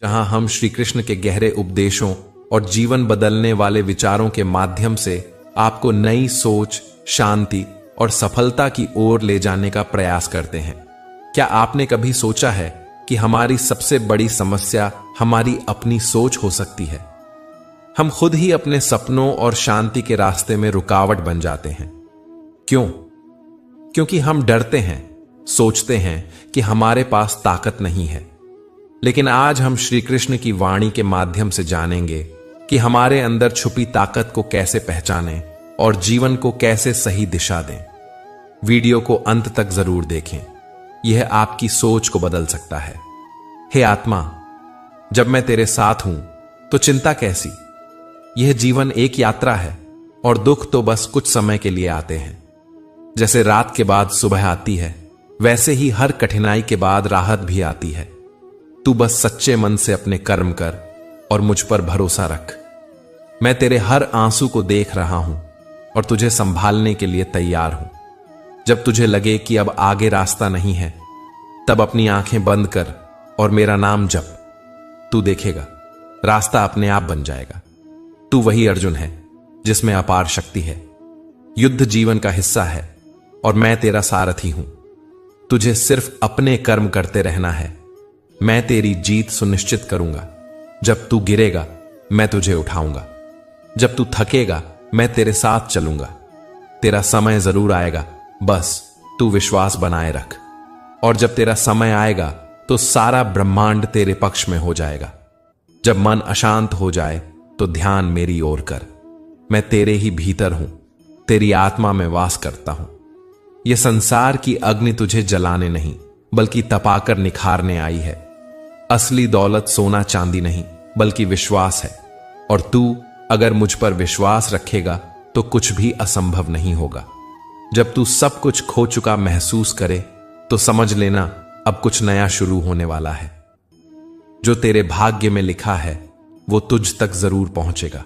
जहां हम श्री कृष्ण के गहरे उपदेशों और जीवन बदलने वाले विचारों के माध्यम से आपको नई सोच, शांति और सफलता की ओर ले जाने का प्रयास करते हैं। क्या आपने कभी सोचा है कि हमारी सबसे बड़ी समस्या हमारी अपनी सोच हो सकती है? हम खुद ही अपने सपनों और शांति के रास्ते में रुकावट बन जाते हैं। क्यों? क्योंकि हम डरते हैं, सोचते हैं कि हमारे पास ताकत नहीं है। लेकिन आज हम श्री कृष्ण की वाणी के माध्यम से जानेंगे कि हमारे अंदर छुपी ताकत को कैसे पहचानें और जीवन को कैसे सही दिशा दें। वीडियो को अंत तक जरूर देखें, यह आपकी सोच को बदल सकता है। हे आत्मा, जब मैं तेरे साथ हूं तो चिंता कैसी? यह जीवन एक यात्रा है और दुख तो बस कुछ समय के लिए आते हैं। जैसे रात के बाद सुबह आती है, वैसे ही हर कठिनाई के बाद राहत भी आती है। तू बस सच्चे मन से अपने कर्म कर और मुझ पर भरोसा रख। मैं तेरे हर आंसू को देख रहा हूं और तुझे संभालने के लिए तैयार हूं। जब तुझे लगे कि अब आगे रास्ता नहीं है, तब अपनी आंखें बंद कर और मेरा नाम जप। तू देखेगा, रास्ता अपने आप बन जाएगा। तू वही अर्जुन है जिसमें अपार शक्ति है। युद्ध जीवन का हिस्सा है और मैं तेरा सारथी हूं। तुझे सिर्फ अपने कर्म करते रहना है। मैं तेरी जीत सुनिश्चित करूंगा। जब तू गिरेगा, मैं तुझे उठाऊंगा। जब तू थकेगा, मैं तेरे साथ चलूंगा। तेरा समय जरूर आएगा, बस तू विश्वास बनाए रख। और जब तेरा समय आएगा तो सारा ब्रह्मांड तेरे पक्ष में हो जाएगा। जब मन अशांत हो जाए तो ध्यान मेरी ओर कर। मैं तेरे ही भीतर हूं, तेरी आत्मा में वास करता हूं। यह संसार की अग्नि तुझे जलाने नहीं, बल्कि तपाकर निखारने आई है। असली दौलत सोना चांदी नहीं, बल्कि विश्वास है। और तू अगर मुझ पर विश्वास रखेगा तो कुछ भी असंभव नहीं होगा। जब तू सब कुछ खो चुका महसूस करे तो समझ लेना अब कुछ नया शुरू होने वाला है। जो तेरे भाग्य में लिखा है वो तुझ तक जरूर पहुंचेगा।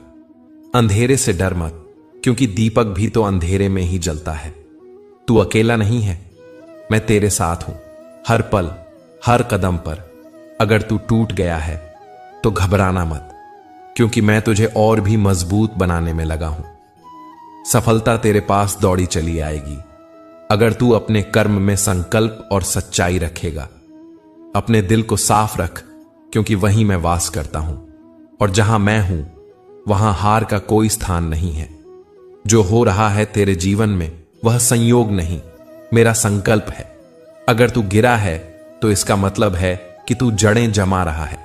अंधेरे से डर मत, क्योंकि दीपक भी तो अंधेरे में ही जलता है। तू अकेला नहीं है, मैं तेरे साथ हूं, हर पल, हर कदम पर। अगर तू टूट गया है तो घबराना मत, क्योंकि मैं तुझे और भी मजबूत बनाने में लगा हूं। सफलता तेरे पास दौड़ी चली आएगी, अगर तू अपने कर्म में संकल्प और सच्चाई रखेगा। अपने दिल को साफ रख, क्योंकि वहीं मैं वास करता हूं, और जहां मैं हूं वहां हार का कोई स्थान नहीं है। जो हो रहा है तेरे जीवन में वह संयोग नहीं, मेरा संकल्प है। अगर तू गिरा है तो इसका मतलब है कि तू जड़ें जमा रहा है।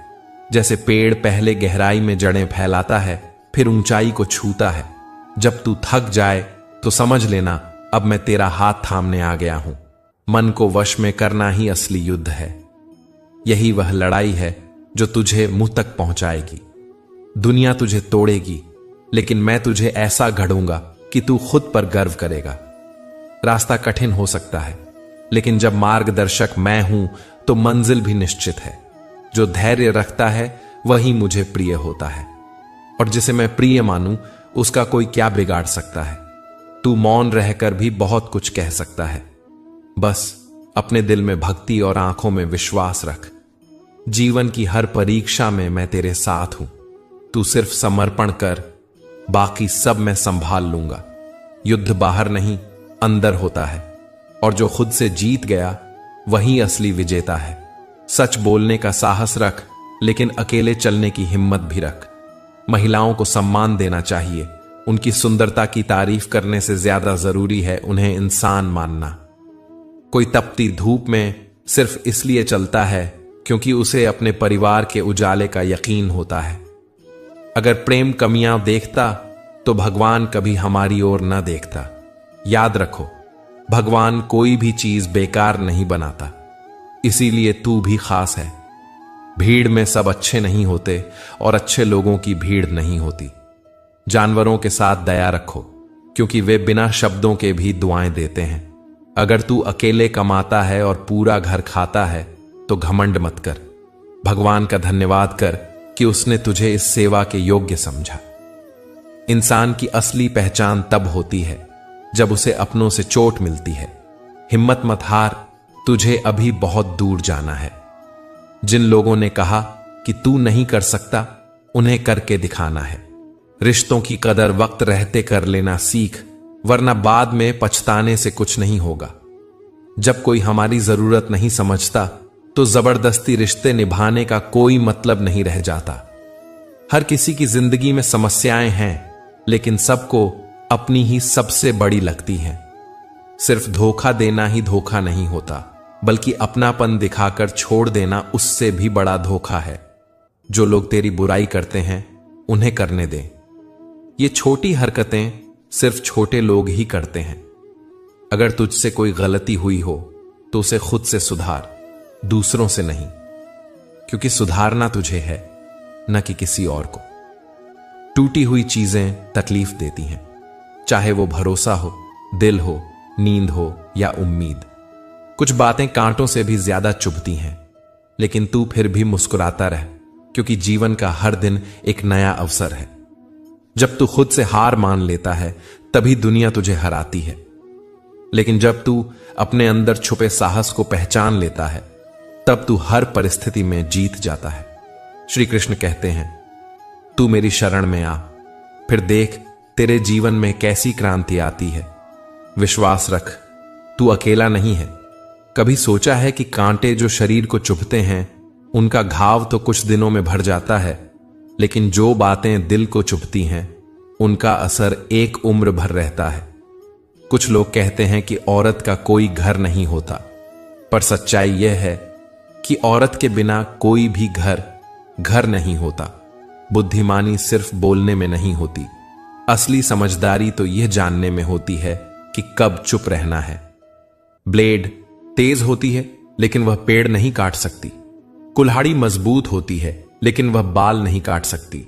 जैसे पेड़ पहले गहराई में जड़ें फैलाता है, फिर ऊंचाई को छूता है। जब तू थक जाए तो समझ लेना अब मैं तेरा हाथ थामने आ गया हूं। मन को वश में करना ही असली युद्ध है। यही वह लड़ाई है जो तुझे मुंह तक पहुंचाएगी। दुनिया तुझे तोड़ेगी, लेकिन मैं तुझे ऐसा गढ़ूंगा कि तू खुद पर गर्व करेगा। रास्ता कठिन हो सकता है, लेकिन जब मार्गदर्शक मैं हूं तो मंजिल भी निश्चित है। जो धैर्य रखता है वही मुझे प्रिय होता है, और जिसे मैं प्रिय मानूं उसका कोई क्या बिगाड़ सकता है। तू मौन रहकर भी बहुत कुछ कह सकता है। बस अपने दिल में भक्ति और आंखों में विश्वास रख। जीवन की हर परीक्षा में मैं तेरे साथ हूं। तू सिर्फ समर्पण कर, बाकी सब मैं संभाल लूंगा। युद्ध बाहर नहीं, अंदर होता है, और जो खुद से जीत गया वही असली विजेता है। सच बोलने का साहस रख, लेकिन अकेले चलने की हिम्मत भी रख। महिलाओं को सम्मान देना चाहिए। उनकी सुंदरता की तारीफ करने से ज्यादा जरूरी है उन्हें इंसान मानना। कोई तपती धूप में सिर्फ इसलिए चलता है क्योंकि उसे अपने परिवार के उजाले का यकीन होता है। अगर प्रेम कमियां देखता तो भगवान कभी हमारी ओर न देखता। याद रखो, भगवान कोई भी चीज बेकार नहीं बनाता, इसीलिए तू भी खास है। भीड़ में सब अच्छे नहीं होते और अच्छे लोगों की भीड़ नहीं होती। जानवरों के साथ दया रखो, क्योंकि वे बिना शब्दों के भी दुआएं देते हैं। अगर तू अकेले कमाता है और पूरा घर खाता है तो घमंड मत कर। भगवान का धन्यवाद कर कि उसने तुझे इस सेवा के योग्य समझा। इंसान की असली पहचान तब होती है जब उसे अपनों से चोट मिलती है। हिम्मत मत हार, तुझे अभी बहुत दूर जाना है। जिन लोगों ने कहा कि तू नहीं कर सकता, उन्हें करके दिखाना है। रिश्तों की कदर वक्त रहते कर लेना सीख, वरना बाद में पछताने से कुछ नहीं होगा। जब कोई हमारी जरूरत नहीं समझता तो जबरदस्ती रिश्ते निभाने का कोई मतलब नहीं रह जाता। हर किसी की जिंदगी में समस्याएं हैं, लेकिन सबको अपनी ही सबसे बड़ी लगती हैं। सिर्फ धोखा देना ही धोखा नहीं होता, बल्कि अपनापन दिखाकर छोड़ देना उससे भी बड़ा धोखा है। जो लोग तेरी बुराई करते हैं उन्हें करने दे। ये छोटी हरकतें सिर्फ छोटे लोग ही करते हैं। अगर तुझसे कोई गलती हुई हो तो उसे खुद से सुधार, दूसरों से नहीं, क्योंकि सुधारना तुझे है, न कि किसी और को। टूटी हुई चीजें तकलीफ देती हैं, चाहे वो भरोसा हो, दिल हो, नींद हो या उम्मीद। कुछ बातें कांटों से भी ज्यादा चुभती हैं, लेकिन तू फिर भी मुस्कुराता रह, क्योंकि जीवन का हर दिन एक नया अवसर है। जब तू खुद से हार मान लेता है तभी दुनिया तुझे हराती है, लेकिन जब तू अपने अंदर छुपे साहस को पहचान लेता है तब तू हर परिस्थिति में जीत जाता है। श्री कृष्ण कहते हैं, तू मेरी शरण में आ, फिर देख तेरे जीवन में कैसी क्रांति आती है। विश्वास रख, तू अकेला नहीं है। कभी सोचा है कि कांटे जो शरीर को चुभते हैं उनका घाव तो कुछ दिनों में भर जाता है, लेकिन जो बातें दिल को चुभती हैं उनका असर एक उम्र भर रहता है। कुछ लोग कहते हैं कि औरत का कोई घर नहीं होता, पर सच्चाई यह है कि औरत के बिना कोई भी घर नहीं होता। बुद्धिमानी सिर्फ बोलने में नहीं होती, असली समझदारी तो यह जानने में होती है कि कब चुप रहना है। ब्लेड तेज होती है लेकिन वह पेड़ नहीं काट सकती। कुल्हाड़ी मजबूत होती है लेकिन वह बाल नहीं काट सकती।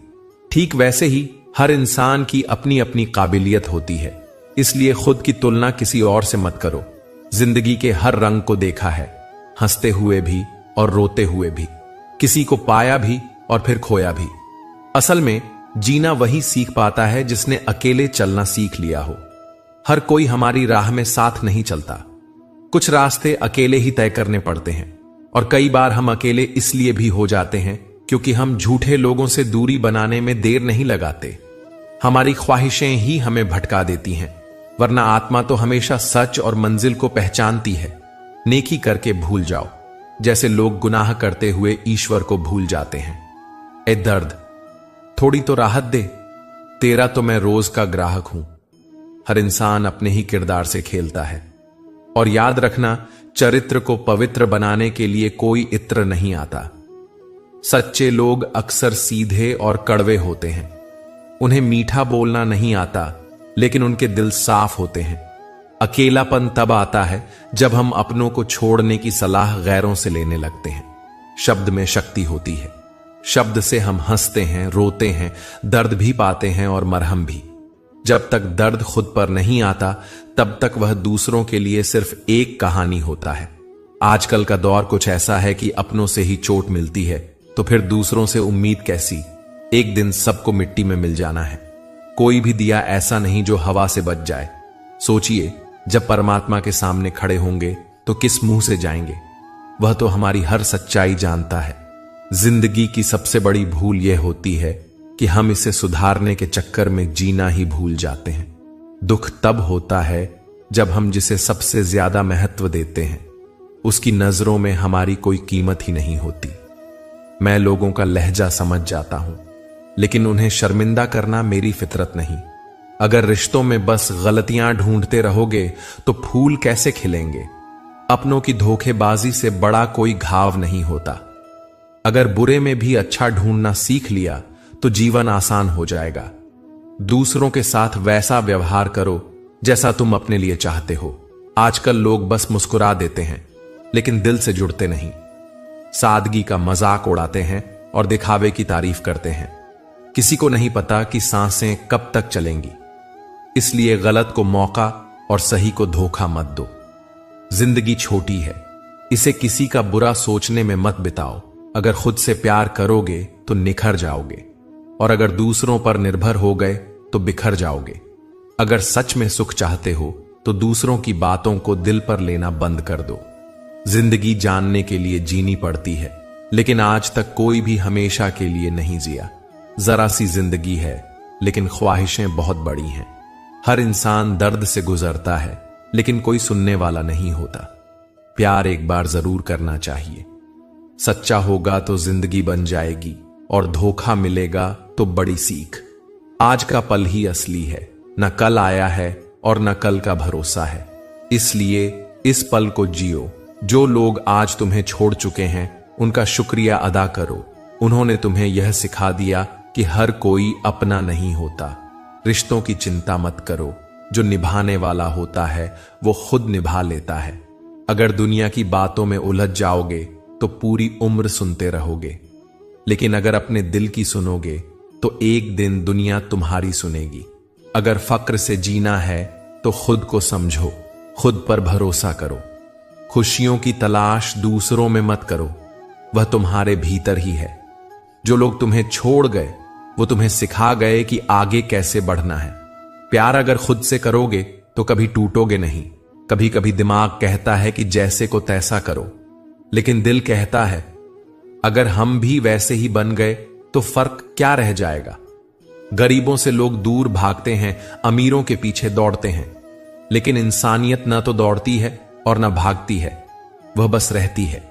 ठीक वैसे ही हर इंसान की अपनी अपनी काबिलियत होती है, इसलिए खुद की तुलना किसी और से मत करो। जिंदगी के हर रंग को देखा है, हंसते हुए भी और रोते हुए भी, किसी को पाया भी और फिर खोया भी। असल में जीना वही सीख पाता है जिसने अकेले चलना सीख लिया हो। हर कोई हमारी राह में साथ नहीं चलता। कुछ रास्ते अकेले ही तय करने पड़ते हैं, और कई बार हम अकेले इसलिए भी हो जाते हैं क्योंकि हम झूठे लोगों से दूरी बनाने में देर नहीं लगाते। हमारी ख्वाहिशें ही हमें भटका देती हैं, वरना आत्मा तो हमेशा सच और मंजिल को पहचानती है। नेकी करके भूल जाओ, जैसे लोग गुनाह करते हुए ईश्वर को भूल जाते हैं। ए दर्द, थोड़ी तो राहत दे, तेरा तो मैं रोज का ग्राहक हूं। हर इंसान अपने ही किरदार से खेलता है, और याद रखना, चरित्र को पवित्र बनाने के लिए कोई इत्र नहीं आता। सच्चे लोग अक्सर सीधे और कड़वे होते हैं। उन्हें मीठा बोलना नहीं आता, लेकिन उनके दिल साफ होते हैं। अकेलापन तब आता है जब हम अपनों को छोड़ने की सलाह गैरों से लेने लगते हैं। शब्द में शक्ति होती है। शब्द से हम हंसते हैं, रोते हैं, दर्द भी पाते हैं और मरहम भी। जब तक दर्द खुद पर नहीं आता तब तक वह दूसरों के लिए सिर्फ एक कहानी होता है। आजकल का दौर कुछ ऐसा है कि अपनों से ही चोट मिलती है तो फिर दूसरों से उम्मीद कैसी। एक दिन सबको मिट्टी में मिल जाना है। कोई भी दिया ऐसा नहीं जो हवा से बच जाए। सोचिए, जब परमात्मा के सामने खड़े होंगे तो किस मुंह से जाएंगे? वह तो हमारी हर सच्चाई जानता है। जिंदगी की सबसे बड़ी भूल यह होती है कि हम इसे सुधारने के चक्कर में जीना ही भूल जाते हैं। दुख तब होता है जब हम जिसे सबसे ज्यादा महत्व देते हैं उसकी नजरों में हमारी कोई कीमत ही नहीं होती। मैं लोगों का लहजा समझ जाता हूं, लेकिन उन्हें शर्मिंदा करना मेरी फितरत नहीं। अगर रिश्तों में बस गलतियां ढूंढते रहोगे तो फूल कैसे खिलेंगे? अपनों की धोखेबाजी से बड़ा कोई घाव नहीं होता। अगर बुरे में भी अच्छा ढूंढना सीख लिया तो जीवन आसान हो जाएगा। दूसरों के साथ वैसा व्यवहार करो जैसा तुम अपने लिए चाहते हो। आजकल लोग बस मुस्कुरा देते हैं लेकिन दिल से जुड़ते नहीं। सादगी का मजाक उड़ाते हैं और दिखावे की तारीफ करते हैं। किसी को नहीं पता कि सांसें कब तक चलेंगी, इसलिए गलत को मौका और सही को धोखा मत दो। जिंदगी छोटी है, इसे किसी का बुरा सोचने में मत बिताओ। अगर खुद से प्यार करोगे तो निखर जाओगे, और अगर दूसरों पर निर्भर हो गए तो बिखर जाओगे। अगर सच में सुख चाहते हो तो दूसरों की बातों को दिल पर लेना बंद कर दो। जिंदगी जानने के लिए जीनी पड़ती है, लेकिन आज तक कोई भी हमेशा के लिए नहीं जिया। जरा सी जिंदगी है, लेकिन ख्वाहिशें बहुत बड़ी हैं। हर इंसान दर्द से गुजरता है, लेकिन कोई सुनने वाला नहीं होता। प्यार एक बार जरूर करना चाहिए। सच्चा होगा तो जिंदगी बन जाएगी, और धोखा मिलेगा तो बड़ी सीख। आज का पल ही असली है, न कल आया है और न कल का भरोसा है। इसलिए इस पल को जियो। जो लोग आज तुम्हें छोड़ चुके हैं उनका शुक्रिया अदा करो। उन्होंने तुम्हें यह सिखा दिया कि हर कोई अपना नहीं होता। रिश्तों की चिंता मत करो, जो निभाने वाला होता है वो खुद निभा लेता है। अगर दुनिया की बातों में उलझ जाओगे तो पूरी उम्र सुनते रहोगे, लेकिन अगर अपने दिल की सुनोगे तो एक दिन दुनिया तुम्हारी सुनेगी। अगर फक्र से जीना है तो खुद को समझो, खुद पर भरोसा करो। खुशियों की तलाश दूसरों में मत करो, वह तुम्हारे भीतर ही है। जो लोग तुम्हें छोड़ गए वो तुम्हें सिखा गए कि आगे कैसे बढ़ना है। प्यार अगर खुद से करोगे तो कभी टूटोगे नहीं। कभी कभी दिमाग कहता है कि जैसे को तैसा करो, लेकिन दिल कहता है अगर हम भी वैसे ही बन गए तो फर्क क्या रह जाएगा। गरीबों से लोग दूर भागते हैं, अमीरों के पीछे दौड़ते हैं, लेकिन इंसानियत ना तो दौड़ती है और ना भागती है, वह बस रहती है।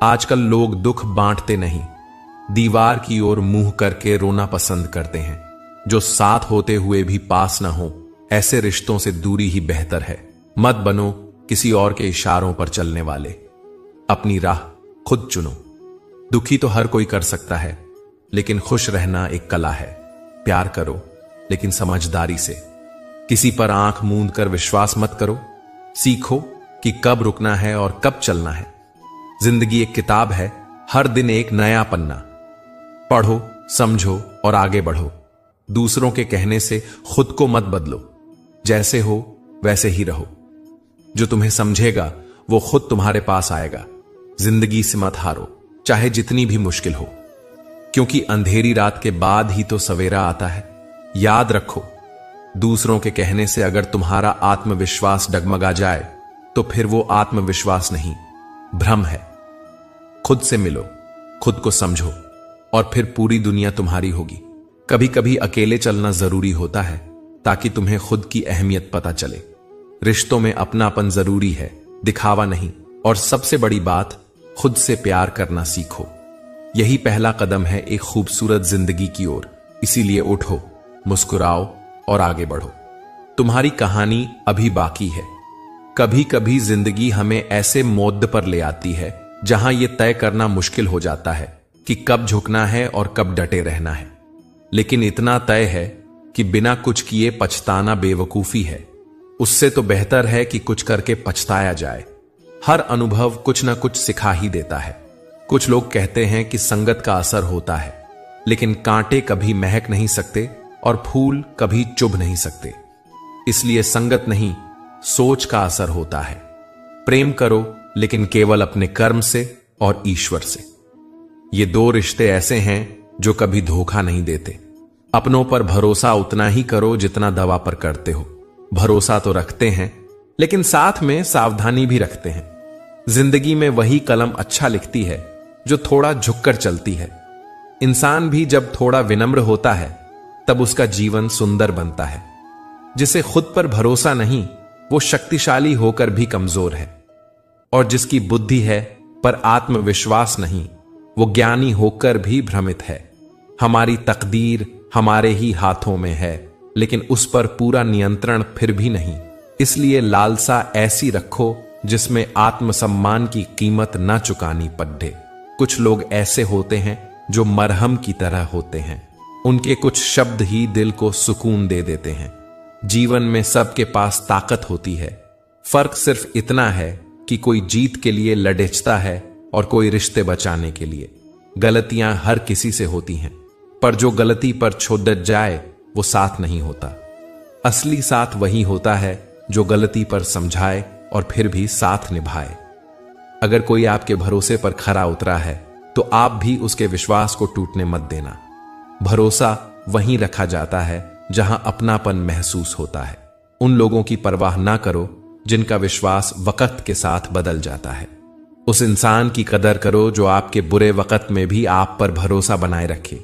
आजकल लोग दुख बांटते नहीं, दीवार की ओर मुंह करके रोना पसंद करते हैं। जो साथ होते हुए भी पास ना हो, ऐसे रिश्तों से दूरी ही बेहतर है। मत बनो किसी और के इशारों पर चलने वाले। अपनी राह खुद चुनो। दुखी तो हर कोई कर सकता है, लेकिन खुश रहना एक कला है। प्यार करो, लेकिन समझदारी से। किसी पर आंख मूंद कर विश्वास मत करो। सीखो कि कब रुकना है और कब चलना है। जिंदगी एक किताब है, हर दिन एक नया पन्ना। पढ़ो, समझो और आगे बढ़ो। दूसरों के कहने से खुद को मत बदलो। जैसे हो वैसे ही रहो। जो तुम्हें समझेगा वो खुद तुम्हारे पास आएगा। जिंदगी से मत हारो, चाहे जितनी भी मुश्किल हो, क्योंकि अंधेरी रात के बाद ही तो सवेरा आता है। याद रखो, दूसरों के कहने से अगर तुम्हारा आत्मविश्वास डगमगा जाए तो फिर वो आत्मविश्वास नहीं, भ्रम है। खुद से मिलो, खुद को समझो, और फिर पूरी दुनिया तुम्हारी होगी। कभी कभी अकेले चलना जरूरी होता है, ताकि तुम्हें खुद की अहमियत पता चले। रिश्तों में अपनापन जरूरी है, दिखावा नहीं। और सबसे बड़ी बात, खुद से प्यार करना सीखो। यही पहला कदम है एक खूबसूरत जिंदगी की ओर। इसीलिए उठो, मुस्कुराओ और आगे बढ़ो। तुम्हारी कहानी अभी बाकी है। कभी कभी जिंदगी हमें ऐसे मोड़ पर ले आती है जहां यह तय करना मुश्किल हो जाता है कि कब झुकना है और कब डटे रहना है। लेकिन इतना तय है कि बिना कुछ किए पछताना बेवकूफी है। उससे तो बेहतर है कि कुछ करके पछताया जाए। हर अनुभव कुछ ना कुछ सिखा ही देता है। कुछ लोग कहते हैं कि संगत का असर होता है, लेकिन कांटे कभी महक नहीं सकते और फूल कभी चुभ नहीं सकते। इसलिए संगत नहीं, सोच का असर होता है। प्रेम करो, लेकिन केवल अपने कर्म से और ईश्वर से। ये दो रिश्ते ऐसे हैं जो कभी धोखा नहीं देते। अपनों पर भरोसा उतना ही करो जितना दवा पर करते हो। भरोसा तो रखते हैं, लेकिन साथ में सावधानी भी रखते हैं। जिंदगी में वही कलम अच्छा लिखती है जो थोड़ा झुककर चलती है। इंसान भी जब थोड़ा विनम्र होता है तब उसका जीवन सुंदर बनता है। जिसे खुद पर भरोसा नहीं, वो शक्तिशाली होकर भी कमजोर है। और जिसकी बुद्धि है पर आत्मविश्वास नहीं, वो ज्ञानी होकर भी भ्रमित है। हमारी तकदीर हमारे ही हाथों में है, लेकिन उस पर पूरा नियंत्रण फिर भी नहीं। इसलिए लालसा ऐसी रखो जिसमें आत्मसम्मान की कीमत ना चुकानी पड़े। कुछ लोग ऐसे होते हैं जो मरहम की तरह होते हैं। उनके कुछ शब्द ही दिल को सुकून दे देते हैं। जीवन में सबके पास ताकत होती है। फर्क सिर्फ इतना है कि कोई जीत के लिए लड़ेचता है और कोई रिश्ते बचाने के लिए। गलतियां हर किसी से होती हैं, पर जो गलती पर छोड़ जाए वो साथ नहीं होता। असली साथ वही होता है जो गलती पर समझाए और फिर भी साथ निभाए। अगर कोई आपके भरोसे पर खरा उतरा है तो आप भी उसके विश्वास को टूटने मत देना। भरोसा वहीं रखा जाता है जहां अपनापन महसूस होता है। उन लोगों की परवाह ना करो जिनका विश्वास वक्त के साथ बदल जाता है। उस इंसान की कदर करो जो आपके बुरे वक्त में भी आप पर भरोसा बनाए रखे।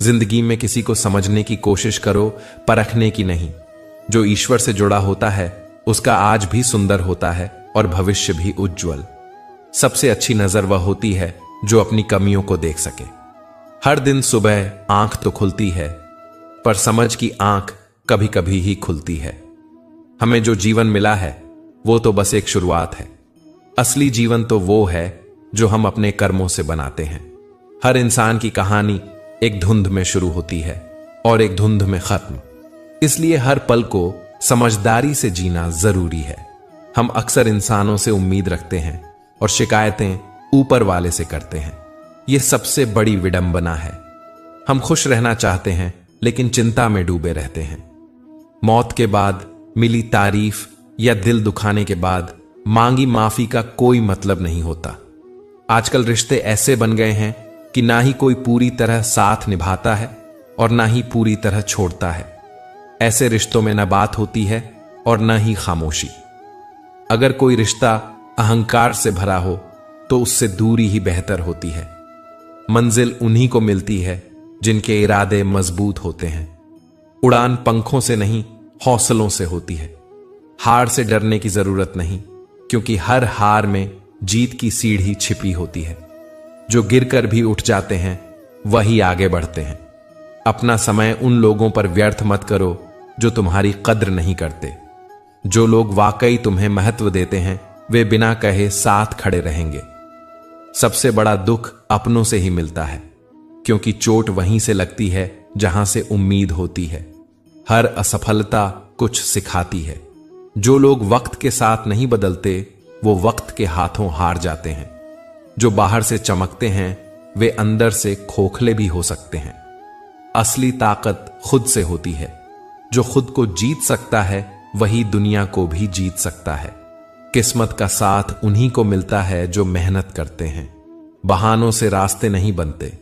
जिंदगी में किसी को समझने की कोशिश करो, परखने की नहीं। जो ईश्वर से जुड़ा होता है उसका आज भी सुंदर होता है और भविष्य भी उज्जवल। सबसे अच्छी नजर वह होती है जो अपनी कमियों को देख सके। हर दिन सुबह आंख तो खुलती है, पर समझ की आंख कभी कभी ही खुलती है। हमें जो जीवन मिला है वो तो बस एक शुरुआत है। असली जीवन तो वो है जो हम अपने कर्मों से बनाते हैं। हर इंसान की कहानी एक धुंध में शुरू होती है और एक धुंध में खत्म। इसलिए हर पल को समझदारी से जीना जरूरी है। हम अक्सर इंसानों से उम्मीद रखते हैं और शिकायतें ऊपर वाले से करते हैं। यह सबसे बड़ी विडंबना है। हम खुश रहना चाहते हैं लेकिन चिंता में डूबे रहते हैं। मौत के बाद मिली तारीफ या दिल दुखाने के बाद मांगी माफी का कोई मतलब नहीं होता। आजकल रिश्ते ऐसे बन गए हैं कि ना ही कोई पूरी तरह साथ निभाता है और ना ही पूरी तरह छोड़ता है। ऐसे रिश्तों में न बात होती है और न ही खामोशी। अगर कोई रिश्ता अहंकार से भरा हो तो उससे दूरी ही बेहतर होती है। मंजिल उन्हीं को मिलती है जिनके इरादे मजबूत होते हैं। उड़ान पंखों से नहीं, हौसलों से होती है। हार से डरने की जरूरत नहीं, क्योंकि हर हार में जीत की सीढ़ी छिपी होती है। जो गिरकर भी उठ जाते हैं वही आगे बढ़ते हैं। अपना समय उन लोगों पर व्यर्थ मत करो जो तुम्हारी कद्र नहीं करते। जो लोग वाकई तुम्हें महत्व देते हैं वे बिना कहे साथ खड़े रहेंगे। सबसे बड़ा दुख अपनों से ही मिलता है, क्योंकि चोट वहीं से लगती है जहां से उम्मीद होती है। हर असफलता कुछ सिखाती है। जो लोग वक्त के साथ नहीं बदलते वो वक्त के हाथों हार जाते हैं। जो बाहर से चमकते हैं वे अंदर से खोखले भी हो सकते हैं। असली ताकत खुद से होती है। जो खुद को जीत सकता है वही दुनिया को भी जीत सकता है। किस्मत का साथ उन्हीं को मिलता है जो मेहनत करते हैं। बहानों से रास्ते नहीं बनते।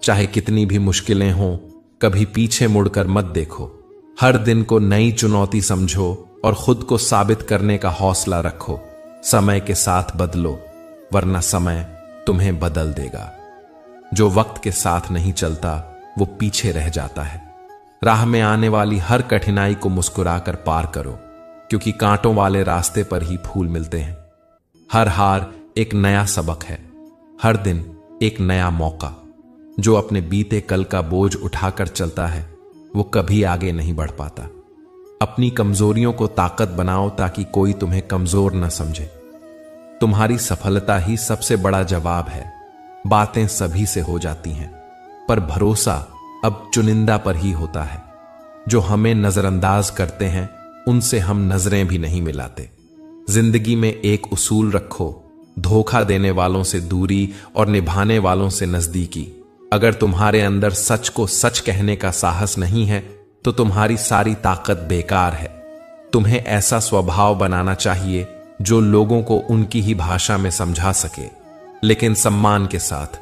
चाहे कितनी भी मुश्किलें हों, कभी पीछे मुड़कर मत देखो। हर दिन को नई चुनौती समझो और खुद को साबित करने का हौसला रखो। समय के साथ बदलो, वरना समय तुम्हें बदल देगा। जो वक्त के साथ नहीं चलता वो पीछे रह जाता है। राह में आने वाली हर कठिनाई को मुस्कुराकर पार करो, क्योंकि कांटों वाले रास्ते पर ही फूल मिलते हैं। हर हार एक नया सबक है, हर दिन एक नया मौका। जो अपने बीते कल का बोझ उठाकर चलता है वो कभी आगे नहीं बढ़ पाता। अपनी कमजोरियों को ताकत बनाओ ताकि कोई तुम्हें कमजोर न समझे। तुम्हारी सफलता ही सबसे बड़ा जवाब है। बातें सभी से हो जाती हैं, पर भरोसा अब चुनिंदा पर ही होता है। जो हमें नजरअंदाज करते हैं उनसे हम नजरें भी नहीं मिलाते। जिंदगी में एक उसूल रखो, धोखा देने वालों से दूरी और निभाने वालों से नजदीकी। अगर तुम्हारे अंदर सच को सच कहने का साहस नहीं है तो तुम्हारी सारी ताकत बेकार है। तुम्हें ऐसा स्वभाव बनाना चाहिए जो लोगों को उनकी ही भाषा में समझा सके, लेकिन सम्मान के साथ।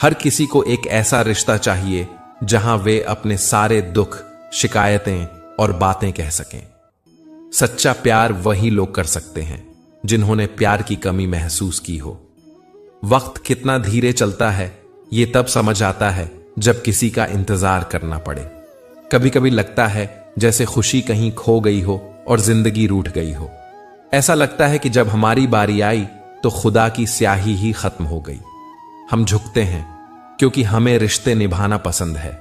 हर किसी को एक ऐसा रिश्ता चाहिए जहां वे अपने सारे दुख, शिकायतें और बातें कह सकें। सच्चा प्यार वही लोग कर सकते हैं जिन्होंने प्यार की कमी महसूस की हो। वक्त कितना धीरे चलता है ये तब समझ आता है जब किसी का इंतजार करना पड़े। कभी कभी लगता है जैसे खुशी कहीं खो गई हो और जिंदगी रूठ गई हो। ऐसा लगता है कि जब हमारी बारी आई तो खुदा की स्याही ही खत्म हो गई। हम झुकते हैं क्योंकि हमें रिश्ते निभाना पसंद है,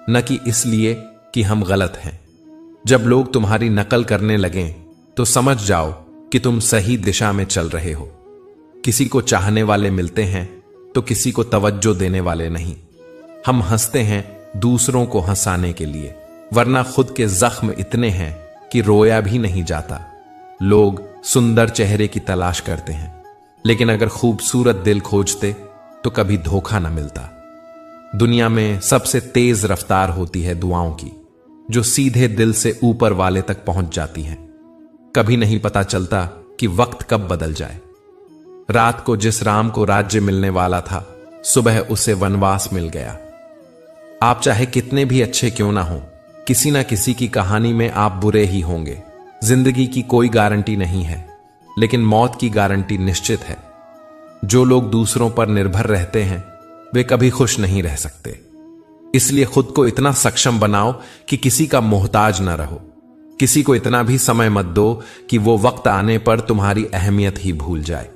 न कि इसलिए कि हम गलत हैं। जब लोग तुम्हारी नकल करने लगें तो समझ जाओ कि तुम सही दिशा में चल रहे हो। किसी को चाहने वाले मिलते हैं तो किसी को तवज्जो देने वाले नहीं। हम हंसते हैं दूसरों को हंसाने के लिए, वरना खुद के जख्म इतने हैं कि रोया भी नहीं जाता। लोग सुंदर चेहरे की तलाश करते हैं, लेकिन अगर खूबसूरत दिल खोजते तो कभी धोखा न मिलता। दुनिया में सबसे तेज रफ्तार होती है दुआओं की, जो सीधे दिल से ऊपर वाले तक पहुंच जाती हैं। कभी नहीं पता चलता कि वक्त कब बदल जाए। रात को जिस राम को राज्य मिलने वाला था, सुबह उसे वनवास मिल गया। आप चाहे कितने भी अच्छे क्यों ना हो, किसी ना किसी की कहानी में आप बुरे ही होंगे। जिंदगी की कोई गारंटी नहीं है, लेकिन मौत की गारंटी निश्चित है। जो लोग दूसरों पर निर्भर रहते हैं वे कभी खुश नहीं रह सकते। इसलिए खुद को इतना सक्षम बनाओ कि किसी का मोहताज न रहो। किसी को इतना भी समय मत दो कि वो वक्त आने पर तुम्हारी अहमियत ही भूल जाए।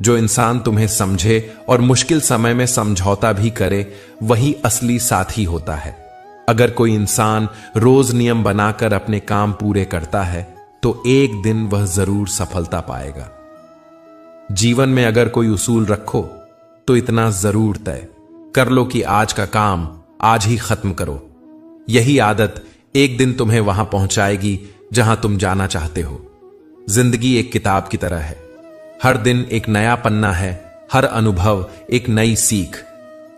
जो इंसान तुम्हें समझे और मुश्किल समय में समझौता भी करे वही असली साथी होता है। अगर कोई इंसान रोज नियम बनाकर अपने काम पूरे करता है तो एक दिन वह जरूर सफलता पाएगा। जीवन में अगर कोई उसूल रखो तो इतना जरूर तय कर लो कि आज का काम आज ही खत्म करो। यही आदत एक दिन तुम्हें वहां पहुंचाएगी जहां तुम जाना चाहते हो। जिंदगी एक किताब की तरह है। हर दिन एक नया पन्ना है, हर अनुभव एक नई सीख।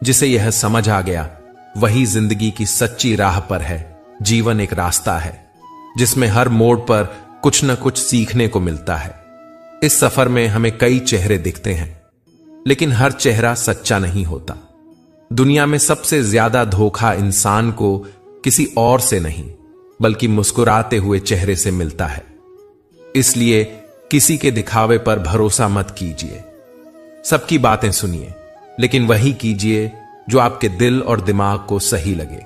जिसे यह समझ आ गया वही जिंदगी की सच्ची राह पर है। जीवन एक रास्ता है जिसमें हर मोड़ पर कुछ न कुछ सीखने को मिलता है। इस सफर में हमें कई चेहरे दिखते हैं, लेकिन हर चेहरा सच्चा नहीं होता। दुनिया में सबसे ज्यादा धोखा इंसान को किसी और से नहीं बल्कि मुस्कुराते हुए चेहरे से मिलता है। इसलिए किसी के दिखावे पर भरोसा मत कीजिए। सबकी बातें सुनिए, लेकिन वही कीजिए जो आपके दिल और दिमाग को सही लगे।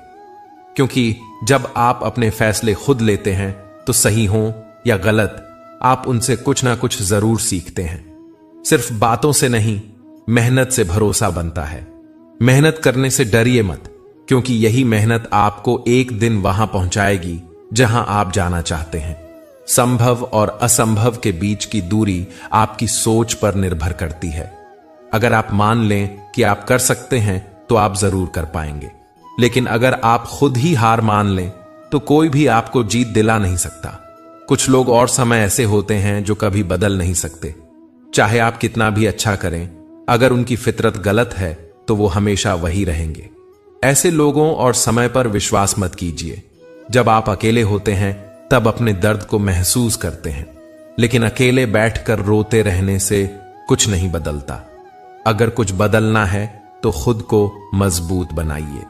क्योंकि जब आप अपने फैसले खुद लेते हैं तो सही हो या गलत, आप उनसे कुछ ना कुछ जरूर सीखते हैं। सिर्फ बातों से नहीं, मेहनत से भरोसा बनता है। मेहनत करने से डरिए मत, क्योंकि यही मेहनत आपको एक दिन वहां पहुंचाएगी जहां आप जाना चाहते हैं। संभव और असंभव के बीच की दूरी आपकी सोच पर निर्भर करती है। अगर आप मान लें कि आप कर सकते हैं तो आप जरूर कर पाएंगे, लेकिन अगर आप खुद ही हार मान लें तो कोई भी आपको जीत दिला नहीं सकता। कुछ लोग और समय ऐसे होते हैं जो कभी बदल नहीं सकते। चाहे आप कितना भी अच्छा करें, अगर उनकी फितरत गलत है तो वो हमेशा वही रहेंगे। ऐसे लोगों और समय पर विश्वास मत कीजिए। जब आप अकेले होते हैं तब अपने दर्द को महसूस करते हैं, लेकिन अकेले बैठकर रोते रहने से कुछ नहीं बदलता। अगर कुछ बदलना है तो खुद को मजबूत बनाइए।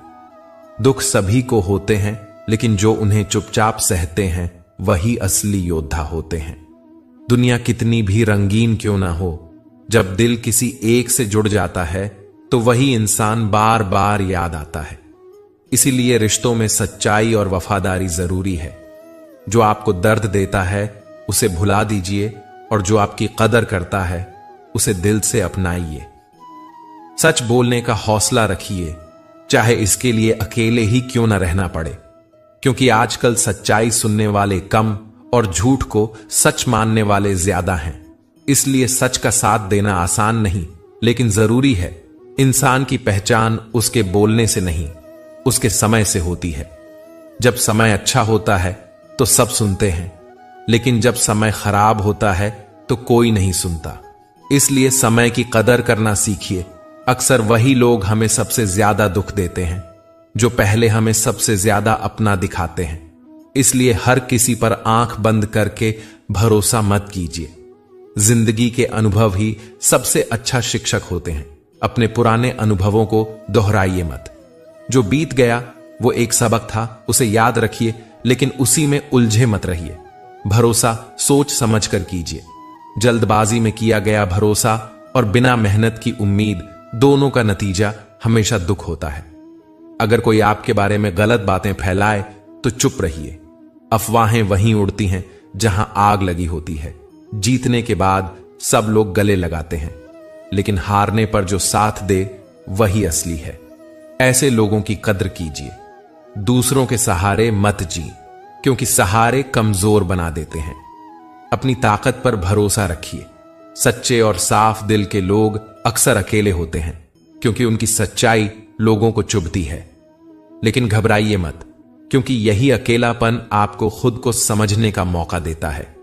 दुख सभी को होते हैं, लेकिन जो उन्हें चुपचाप सहते हैं वही असली योद्धा होते हैं। दुनिया कितनी भी रंगीन क्यों ना हो, जब दिल किसी एक से जुड़ जाता है तो वही इंसान बार बार याद आता है। इसीलिए रिश्तों में सच्चाई और वफादारी जरूरी है। जो आपको दर्द देता है उसे भुला दीजिए, और जो आपकी कदर करता है उसे दिल से अपनाइए। सच बोलने का हौसला रखिए, चाहे इसके लिए अकेले ही क्यों न रहना पड़े, क्योंकि आजकल सच्चाई सुनने वाले कम और झूठ को सच मानने वाले ज्यादा हैं। इसलिए सच का साथ देना आसान नहीं, लेकिन जरूरी है। इंसान की पहचान उसके बोलने से नहीं, उसके समय से होती है। जब समय अच्छा होता है तो सब सुनते हैं, लेकिन जब समय खराब होता है तो कोई नहीं सुनता। इसलिए समय की कदर करना सीखिए। अक्सर वही लोग हमें सबसे ज्यादा दुख देते हैं जो पहले हमें सबसे ज्यादा अपना दिखाते हैं। इसलिए हर किसी पर आंख बंद करके भरोसा मत कीजिए। जिंदगी के अनुभव ही सबसे अच्छा शिक्षक होते हैं। अपने पुराने अनुभवों को दोहराइए मत। जो बीत गया वो एक सबक था, उसे याद रखिए, लेकिन उसी में उलझे मत रहिए। भरोसा सोच समझ कर कीजिए। जल्दबाजी में किया गया भरोसा और बिना मेहनत की उम्मीद, दोनों का नतीजा हमेशा दुख होता है। अगर कोई आपके बारे में गलत बातें फैलाए तो चुप रहिए। अफवाहें वहीं उड़ती हैं जहां आग लगी होती है। जीतने के बाद सब लोग गले लगाते हैं, लेकिन हारने पर जो साथ दे वही असली है। ऐसे लोगों की कद्र कीजिए। दूसरों के सहारे मत जी, क्योंकि सहारे कमजोर बना देते हैं। अपनी ताकत पर भरोसा रखिए। सच्चे और साफ दिल के लोग अक्सर अकेले होते हैं, क्योंकि उनकी सच्चाई लोगों को चुभती है। लेकिन घबराइए मत, क्योंकि यही अकेलापन आपको खुद को समझने का मौका देता है।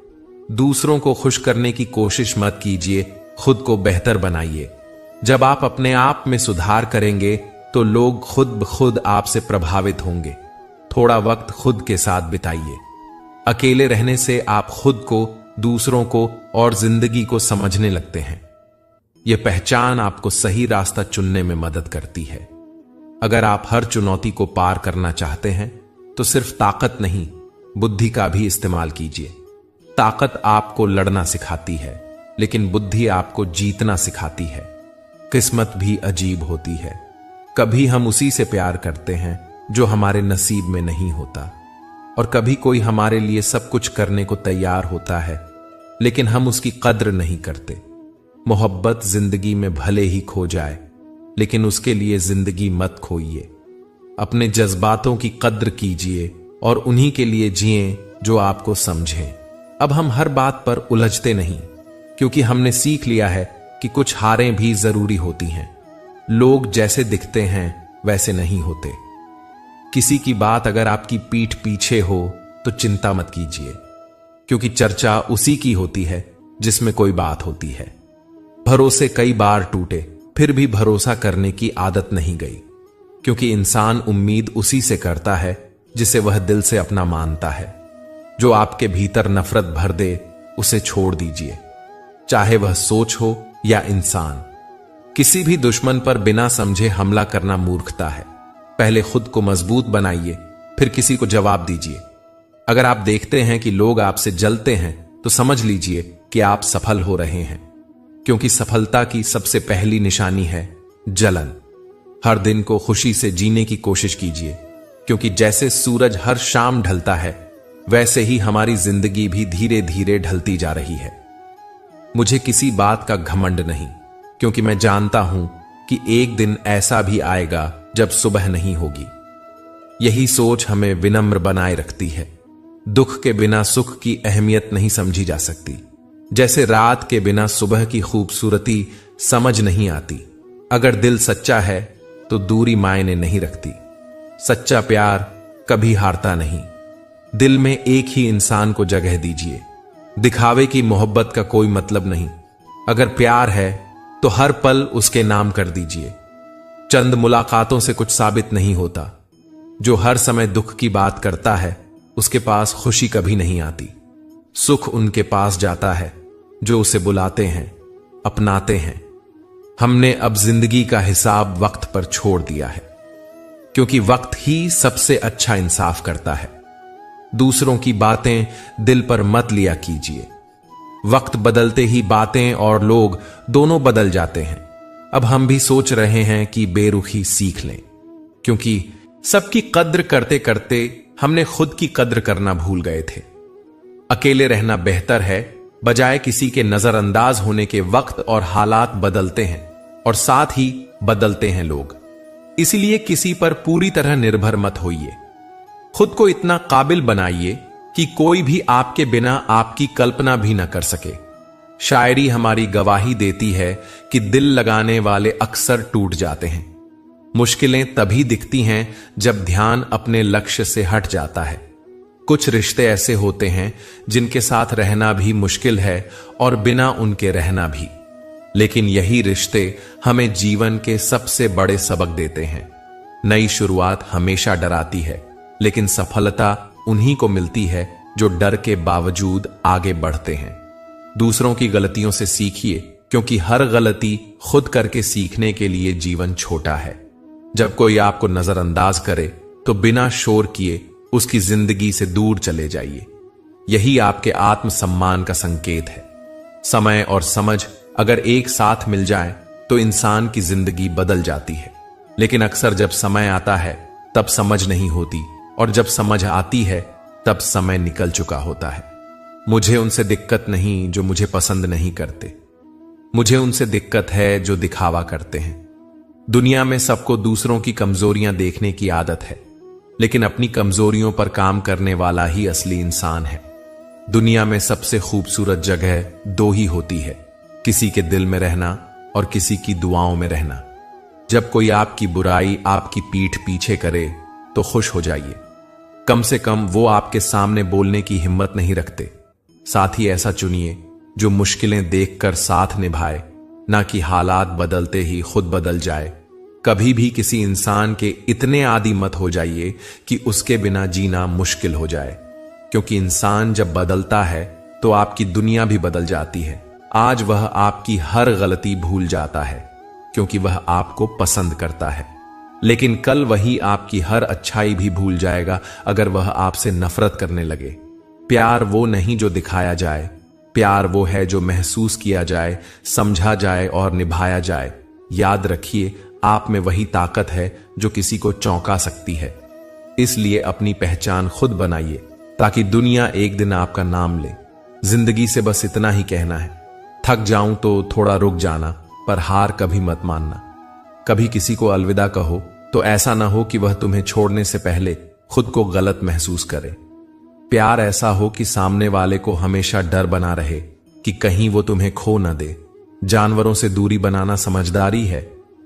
दूसरों को खुश करने की कोशिश मत कीजिए, खुद को बेहतर बनाइए। जब आप अपने आप में सुधार करेंगे तो लोग खुद ब खुद आपसे प्रभावित होंगे। थोड़ा वक्त खुद के साथ बिताइए। अकेले रहने से आप खुद को, दूसरों को और जिंदगी को समझने लगते हैं। यह पहचान आपको सही रास्ता चुनने में मदद करती है। अगर आप हर चुनौती को पार करना चाहते हैं तो सिर्फ ताकत नहीं, बुद्धि का भी इस्तेमाल कीजिए। ताकत आपको लड़ना सिखाती है, लेकिन बुद्धि आपको जीतना सिखाती है। किस्मत भी अजीब होती है। कभी हम उसी से प्यार करते हैं जो हमारे नसीब में नहीं होता, और कभी कोई हमारे लिए सब कुछ करने को तैयार होता है, लेकिन हम उसकी कद्र नहीं करते। मोहब्बत जिंदगी में भले ही खो जाए, लेकिन उसके लिए जिंदगी मत खोइए। अपने जज्बातों की कद्र कीजिए और उन्हीं के लिए जिएं जो आपको समझें। अब हम हर बात पर उलझते नहीं, क्योंकि हमने सीख लिया है कि कुछ हारें भी जरूरी होती हैं। लोग जैसे दिखते हैं वैसे नहीं होते। किसी की बात अगर आपकी पीठ पीछे हो तो चिंता मत कीजिए, क्योंकि चर्चा उसी की होती है जिसमें कोई बात होती है। भरोसे कई बार टूटे, फिर भी भरोसा करने की आदत नहीं गई, क्योंकि इंसान उम्मीद उसी से करता है जिसे वह दिल से अपना मानता है। जो आपके भीतर नफरत भर दे उसे छोड़ दीजिए, चाहे वह सोच हो या इंसान। किसी भी दुश्मन पर बिना समझे हमला करना मूर्खता है। पहले खुद को मजबूत बनाइए, फिर किसी को जवाब दीजिए। अगर आप देखते हैं कि लोग आपसे जलते हैं तो समझ लीजिए कि आप सफल हो रहे हैं, क्योंकि सफलता की सबसे पहली निशानी है जलन। हर दिन को खुशी से जीने की कोशिश कीजिए, क्योंकि जैसे सूरज हर शाम ढलता है वैसे ही हमारी जिंदगी भी धीरे धीरे ढलती जा रही है। मुझे किसी बात का घमंड नहीं, क्योंकि मैं जानता हूं कि एक दिन ऐसा भी आएगा जब सुबह नहीं होगी। यही सोच हमें विनम्र बनाए रखती है। दुख के बिना सुख की अहमियत नहीं समझी जा सकती, जैसे रात के बिना सुबह की खूबसूरती समझ नहीं आती। अगर दिल सच्चा है तो दूरी मायने नहीं रखती। सच्चा प्यार कभी हारता नहीं। दिल में एक ही इंसान को जगह दीजिए। दिखावे की मोहब्बत का कोई मतलब नहीं। अगर प्यार है तो हर पल उसके नाम कर दीजिए। चंद मुलाकातों से कुछ साबित नहीं होता। जो हर समय दुख की बात करता है उसके पास खुशी कभी नहीं आती। सुख उनके पास जाता है जो उसे बुलाते हैं, अपनाते हैं। हमने अब जिंदगी का हिसाब वक्त पर छोड़ दिया है, क्योंकि वक्त ही सबसे अच्छा इंसाफ करता है। दूसरों की बातें दिल पर मत लिया कीजिए। वक्त बदलते ही बातें और लोग दोनों बदल जाते हैं। अब हम भी सोच रहे हैं कि बेरुखी सीख लें, क्योंकि सबकी कद्र करते करते हमने खुद की कद्र करना भूल गए थे। अकेले रहना बेहतर है, बजाय किसी के नजरअंदाज होने के। वक्त और हालात बदलते हैं और साथ ही बदलते हैं लोग। इसलिए किसी पर पूरी तरह निर्भर मत होइए। खुद को इतना काबिल बनाइए कि कोई भी आपके बिना आपकी कल्पना भी न कर सके। शायरी हमारी गवाही देती है कि दिल लगाने वाले अक्सर टूट जाते हैं। मुश्किलें तभी दिखती हैं जब ध्यान अपने लक्ष्य से हट जाता है। कुछ रिश्ते ऐसे होते हैं जिनके साथ रहना भी मुश्किल है और बिना उनके रहना भी, लेकिन यही रिश्ते हमें जीवन के सबसे बड़े सबक देते हैं। नई शुरुआत हमेशा डराती है, लेकिन सफलता उन्हीं को मिलती है जो डर के बावजूद आगे बढ़ते हैं। दूसरों की गलतियों से सीखिए, क्योंकि हर गलती खुद करके सीखने के लिए जीवन छोटा है। जब कोई आपको नजरअंदाज करे तो बिना शोर किए उसकी जिंदगी से दूर चले जाइए। यही आपके आत्मसम्मान का संकेत है। समय और समझ अगर एक साथ मिल जाए तो इंसान की जिंदगी बदल जाती है, लेकिन अक्सर जब समय आता है तब समझ नहीं होती, और जब समझ आती है तब समय निकल चुका होता है। मुझे उनसे दिक्कत नहीं जो मुझे पसंद नहीं करते। मुझे उनसे दिक्कत है जो दिखावा करते हैं। दुनिया में सबको दूसरों की कमजोरियां देखने की आदत है, लेकिन अपनी कमजोरियों पर काम करने वाला ही असली इंसान है। दुनिया में सबसे खूबसूरत जगह दो ही होती है, किसी के दिल में रहना और किसी की दुआओं में रहना। जब कोई आपकी बुराई आपकी पीठ पीछे करे तो खुश हो जाइए। कम से कम वो आपके सामने बोलने की हिम्मत नहीं रखते। साथ ही ऐसा चुनिए जो मुश्किलें देखकर साथ निभाए, ना कि हालात बदलते ही खुद बदल जाए। कभी भी किसी इंसान के इतने आदी मत हो जाइए कि उसके बिना जीना मुश्किल हो जाए, क्योंकि इंसान जब बदलता है तो आपकी दुनिया भी बदल जाती है। आज वह आपकी हर गलती भूल जाता है, क्योंकि वह आपको पसंद करता है, लेकिन कल वही आपकी हर अच्छाई भी भूल जाएगा अगर वह आपसे नफरत करने लगे। प्यार वो नहीं जो दिखाया जाए, प्यार वो है जो महसूस किया जाए, समझा जाए और निभाया जाए। याद रखिए, आप में वही ताकत है जो किसी को चौंका सकती है। इसलिए अपनी पहचान खुद बनाइए ताकि दुनिया एक दिन आपका नाम ले। जिंदगी से बस इतना ही कहना है, थक जाऊं तो थोड़ा रुक जाना, पर हार कभी मत मानना। कभी किसी को अलविदा कहो तो ऐसा ना हो कि वह तुम्हें छोड़ने से पहले खुद को गलत महसूस करे। प्यार ऐसा हो कि सामने वाले को हमेशा डर बना रहे कि कहीं वो तुम्हें खो न दे। जानवरों से दूरी बनाना समझदारी है।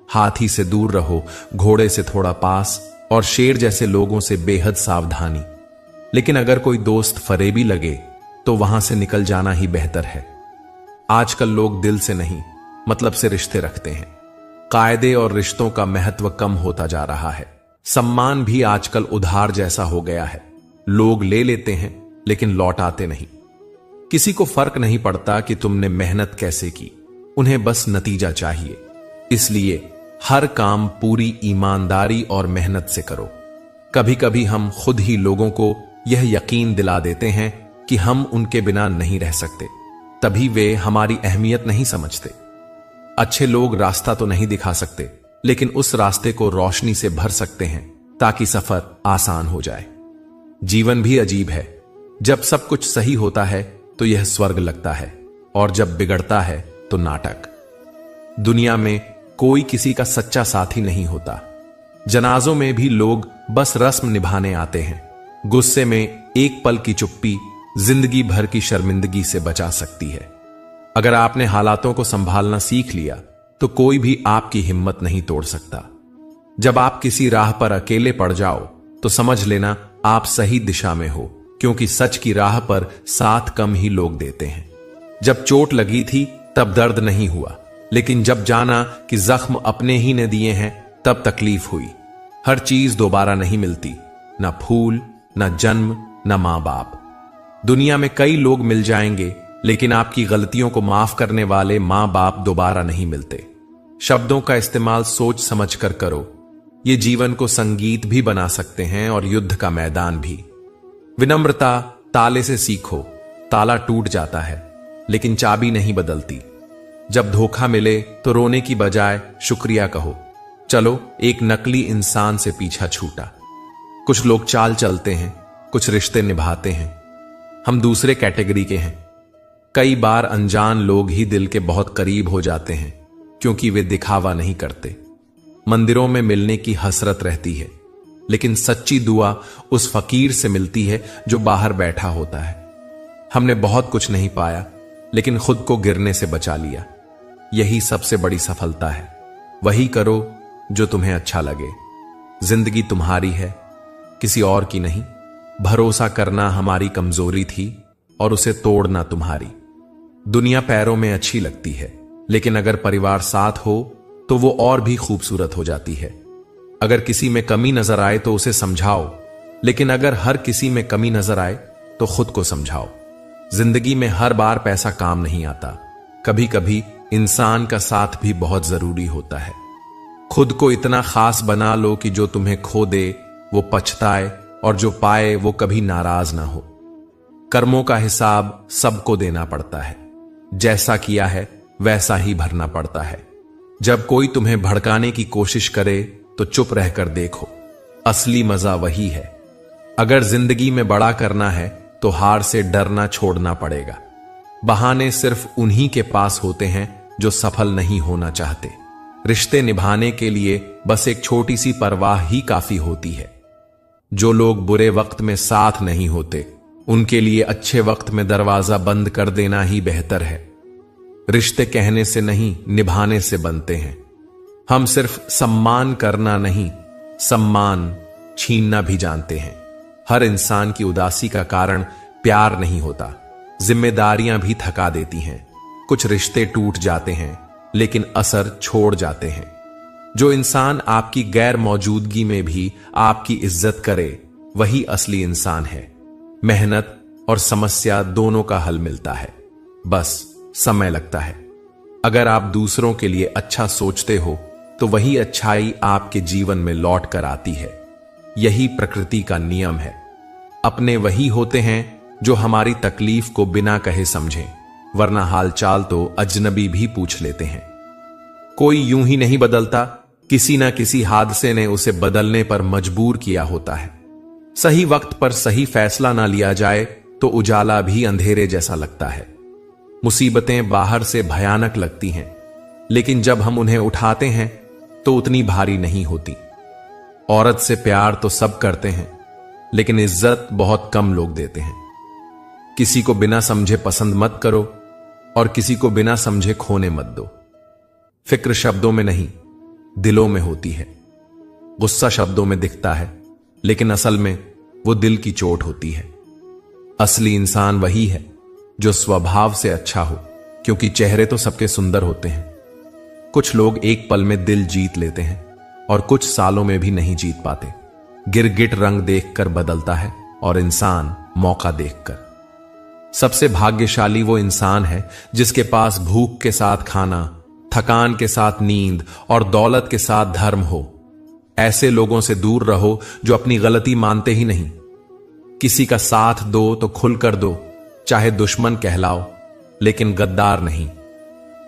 हाथी से दूर रहो, घोड़े से थोड़ा पास, और शेर जैसे लोगों से बेहद सावधानी। लेकिन अगर कोई दोस्त फरेबी लगे तो वहां से निकल जाना ही बेहतर है। आजकल लोग दिल से नहीं, मतलब से रिश्ते रखते हैं। कायदे और रिश्तों का महत्व कम होता जा रहा है। सम्मान भी आजकल उधार जैसा हो गया है। लोग ले लेते हैं लेकिन लौटाते नहीं। किसी को फर्क नहीं पड़ता कि तुमने मेहनत कैसे की, उन्हें बस नतीजा चाहिए। इसलिए हर काम पूरी ईमानदारी और मेहनत से करो। कभी कभी हम खुद ही लोगों को यह यकीन दिला देते हैं कि हम उनके बिना नहीं रह सकते, तभी वे हमारी अहमियत नहीं समझते। अच्छे लोग रास्ता तो नहीं दिखा सकते, लेकिन उस रास्ते को रोशनी से भर सकते हैं ताकि सफर आसान हो जाए। जीवन भी अजीब है। जब सब कुछ सही होता है तो यह स्वर्ग लगता है, और जब बिगड़ता है तो नाटक। दुनिया में कोई किसी का सच्चा साथी नहीं होता। जनाजों में भी लोग बस रस्म निभाने आते हैं। गुस्से में एक पल की चुप्पी जिंदगी भर की शर्मिंदगी से बचा सकती है। अगर आपने हालातों को संभालना सीख लिया तो कोई भी आपकी हिम्मत नहीं तोड़ सकता। जब आप किसी राह पर अकेले पड़ जाओ तो समझ लेना आप सही दिशा में हो, क्योंकि सच की राह पर साथ कम ही लोग देते हैं। जब चोट लगी थी तब दर्द नहीं हुआ, लेकिन जब जाना कि जख्म अपने ही ने दिए हैं तब तकलीफ हुई। हर चीज दोबारा नहीं मिलती, ना फूल, ना जन्म, ना मां बाप। दुनिया में कई लोग मिल जाएंगे, लेकिन आपकी गलतियों को माफ करने वाले मां बाप दोबारा नहीं मिलते। शब्दों का इस्तेमाल सोच समझ कर करो। ये जीवन को संगीत भी बना सकते हैं और युद्ध का मैदान भी। विनम्रता ताले से सीखो। ताला टूट जाता है लेकिन चाबी नहीं बदलती। जब धोखा मिले तो रोने की बजाय शुक्रिया कहो। चलो, एक नकली इंसान से पीछा छूटा। कुछ लोग चाल चलते हैं, कुछ रिश्ते निभाते हैं। हम दूसरे कैटेगरी के हैं। कई बार अनजान लोग ही दिल के बहुत करीब हो जाते हैं, क्योंकि वे दिखावा नहीं करते। मंदिरों में मिलने की हसरत रहती है, लेकिन सच्ची दुआ उस फकीर से मिलती है जो बाहर बैठा होता है। हमने बहुत कुछ नहीं पाया, लेकिन खुद को गिरने से बचा लिया। यही सबसे बड़ी सफलता है। वही करो जो तुम्हें अच्छा लगे। जिंदगी तुम्हारी है, किसी और की नहीं। भरोसा करना हमारी कमजोरी थी और उसे तोड़ना तुम्हारी। दुनिया पैरों में अच्छी लगती है, लेकिन अगर परिवार साथ हो तो वो और भी खूबसूरत हो जाती है। अगर किसी में कमी नजर आए तो उसे समझाओ, लेकिन अगर हर किसी में कमी नजर आए तो खुद को समझाओ। जिंदगी में हर बार पैसा काम नहीं आता। कभी कभी इंसान का साथ भी बहुत जरूरी होता है। खुद को इतना खास बना लो कि जो तुम्हें खो दे वो पछताए, और जो पाए वो कभी नाराज ना हो। कर्मों का हिसाब सबको देना पड़ता है। जैसा किया है वैसा ही भरना पड़ता है। जब कोई तुम्हें भड़काने की कोशिश करे तो चुप रहकर देखो। असली मजा वही है। अगर जिंदगी में बड़ा करना है तो हार से डरना छोड़ना पड़ेगा। बहाने सिर्फ उन्हीं के पास होते हैं जो सफल नहीं होना चाहते। रिश्ते निभाने के लिए बस एक छोटी सी परवाह ही काफी होती है। जो लोग बुरे वक्त में साथ नहीं होते, उनके लिए अच्छे वक्त में दरवाजा बंद कर देना ही बेहतर है। रिश्ते कहने से नहीं, निभाने से बनते हैं। हम सिर्फ सम्मान करना नहीं, सम्मान छीनना भी जानते हैं। हर इंसान की उदासी का कारण प्यार नहीं होता। जिम्मेदारियां भी थका देती हैं। कुछ रिश्ते टूट जाते हैं, लेकिन असर छोड़ जाते हैं। जो इंसान आपकी गैर मौजूदगी में भी आपकी इज्जत करे, वही असली इंसान है। मेहनत और समस्या दोनों का हल मिलता है, बस समय लगता है। अगर आप दूसरों के लिए अच्छा सोचते हो तो वही अच्छाई आपके जीवन में लौट कर आती है। यही प्रकृति का नियम है। अपने वही होते हैं जो हमारी तकलीफ को बिना कहे समझें, वरना हालचाल तो अजनबी भी पूछ लेते हैं। कोई यूं ही नहीं बदलता, किसी ना किसी हादसे ने उसे बदलने पर मजबूर किया होता है। सही वक्त पर सही फैसला ना लिया जाए तो उजाला भी अंधेरे जैसा लगता है। मुसीबतें बाहर से भयानक लगती हैं, लेकिन जब हम उन्हें उठाते हैं तो उतनी भारी नहीं होती। औरत से प्यार तो सब करते हैं, लेकिन इज्जत बहुत कम लोग देते हैं। किसी को बिना समझे पसंद मत करो और किसी को बिना समझे खोने मत दो। फिक्र शब्दों में नहीं, दिलों में होती है। गुस्सा शब्दों में दिखता है, लेकिन असल में वो दिल की चोट होती है। असली इंसान वही है जो स्वभाव से अच्छा हो, क्योंकि चेहरे तो सबके सुंदर होते हैं। कुछ लोग एक पल में दिल जीत लेते हैं और कुछ सालों में भी नहीं जीत पाते। गिरगिट रंग देखकर बदलता है और इंसान मौका देखकर। सबसे भाग्यशाली वो इंसान है जिसके पास भूख के साथ खाना, थकान के साथ नींद और दौलत के साथ धर्म हो। ऐसे लोगों से दूर रहो जो अपनी गलती मानते ही नहीं। किसी का साथ दो तो खुलकर दो, चाहे दुश्मन कहलाओ, लेकिन गद्दार नहीं।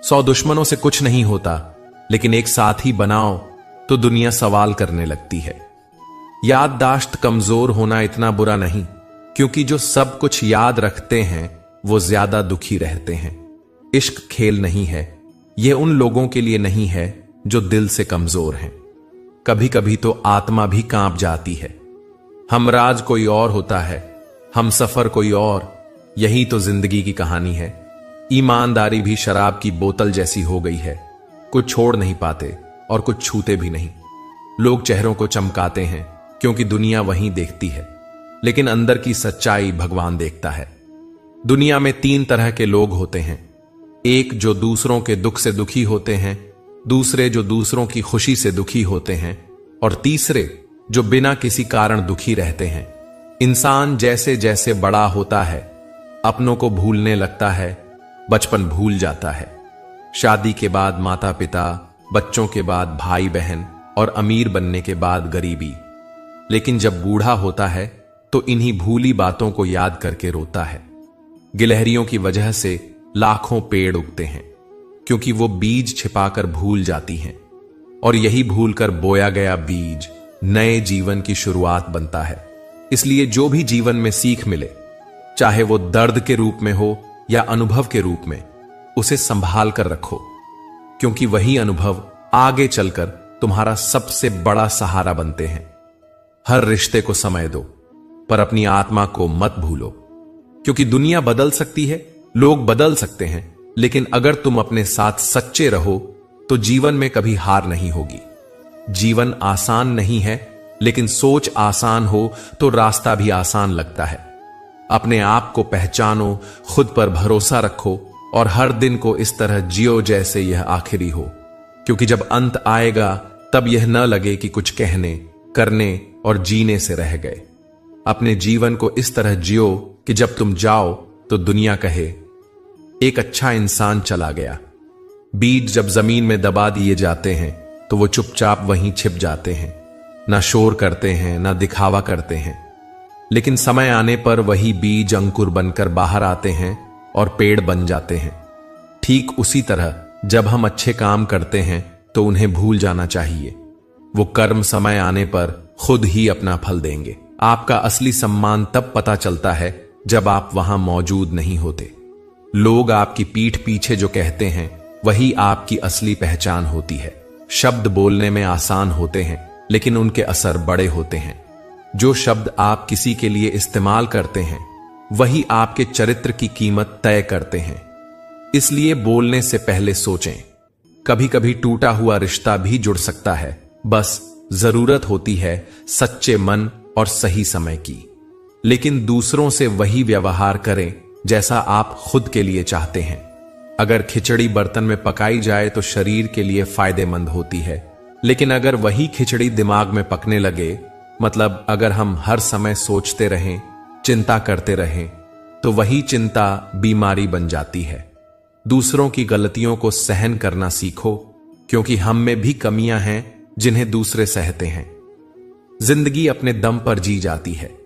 100 दुश्मनों से कुछ नहीं होता, लेकिन एक साथी बनाओ तो दुनिया सवाल करने लगती है। याददाश्त कमजोर होना इतना बुरा नहीं, क्योंकि जो सब कुछ याद रखते हैं वो ज्यादा दुखी रहते हैं। इश्क खेल नहीं है, यह उन लोगों के लिए नहीं है जो दिल से कमजोर हैं। कभी कभी तो आत्मा भी कांप जाती है। हमराज कोई और होता है, हम सफर कोई और। यही तो जिंदगी की कहानी है। ईमानदारी भी शराब की बोतल जैसी हो गई है। कुछ छोड़ नहीं पाते और कुछ छूते भी नहीं। लोग चेहरों को चमकाते हैं क्योंकि दुनिया वहीं देखती है, लेकिन अंदर की सच्चाई भगवान देखता है। दुनिया में 3 तरह के लोग होते हैं। एक जो दूसरों के दुख से दुखी होते हैं, दूसरे जो दूसरों की खुशी से दुखी होते हैं, और तीसरे जो बिना किसी कारण दुखी रहते हैं। इंसान जैसे जैसे बड़ा होता है अपनों को भूलने लगता है, बचपन भूल जाता है। शादी के बाद माता पिता, बच्चों के बाद भाई बहन और अमीर बनने के बाद गरीबी। लेकिन जब बूढ़ा होता है तो इन्हीं भूली बातों को याद करके रोता है। गिलहरियों की वजह से लाखों पेड़ उगते हैं, क्योंकि वो बीज छिपाकर भूल जाती हैं, और यही भूलकर बोया गया बीज नए जीवन की शुरुआत बनता है। इसलिए जो भी जीवन में सीख मिले, चाहे वो दर्द के रूप में हो या अनुभव के रूप में, उसे संभाल कर रखो, क्योंकि वही अनुभव आगे चलकर तुम्हारा सबसे बड़ा सहारा बनते हैं। हर रिश्ते को समय दो, पर अपनी आत्मा को मत भूलो, क्योंकि दुनिया बदल सकती है, लोग बदल सकते हैं, लेकिन अगर तुम अपने साथ सच्चे रहो तो जीवन में कभी हार नहीं होगी। जीवन आसान नहीं है, लेकिन सोच आसान हो तो रास्ता भी आसान लगता है। अपने आप को पहचानो, खुद पर भरोसा रखो और हर दिन को इस तरह जियो जैसे यह आखिरी हो, क्योंकि जब अंत आएगा तब यह न लगे कि कुछ कहने, करने और जीने से रह गए। अपने जीवन को इस तरह जियो कि जब तुम जाओ तो दुनिया कहे, एक अच्छा इंसान चला गया। बीज जब जमीन में दबा दिए जाते हैं तो वो चुपचाप वहीं छिप जाते हैं, ना शोर करते हैं, ना दिखावा करते हैं, लेकिन समय आने पर वही बीज अंकुर बनकर बाहर आते हैं और पेड़ बन जाते हैं। ठीक उसी तरह जब हम अच्छे काम करते हैं तो उन्हें भूल जाना चाहिए। वो कर्म समय आने पर खुद ही अपना फल देंगे। आपका असली सम्मान तब पता चलता है जब आप वहां मौजूद नहीं होते। लोग आपकी पीठ पीछे जो कहते हैं वही आपकी असली पहचान होती है। शब्द बोलने में आसान होते हैं, लेकिन उनके असर बड़े होते हैं। जो शब्द आप किसी के लिए इस्तेमाल करते हैं वही आपके चरित्र की कीमत तय करते हैं। इसलिए बोलने से पहले सोचें। कभी कभी टूटा हुआ रिश्ता भी जुड़ सकता है, बस जरूरत होती है सच्चे मन और सही समय की। लेकिन दूसरों से वही व्यवहार करें जैसा आप खुद के लिए चाहते हैं। अगर खिचड़ी बर्तन में पकाई जाए तो शरीर के लिए फायदेमंद होती है, लेकिन अगर वही खिचड़ी दिमाग में पकने लगे, मतलब अगर हम हर समय सोचते रहें, चिंता करते रहें, तो वही चिंता बीमारी बन जाती है। दूसरों की गलतियों को सहन करना सीखो, क्योंकि हम में भी कमियां हैं जिन्हें दूसरे सहते हैं। जिंदगी अपने दम पर जी जाती है।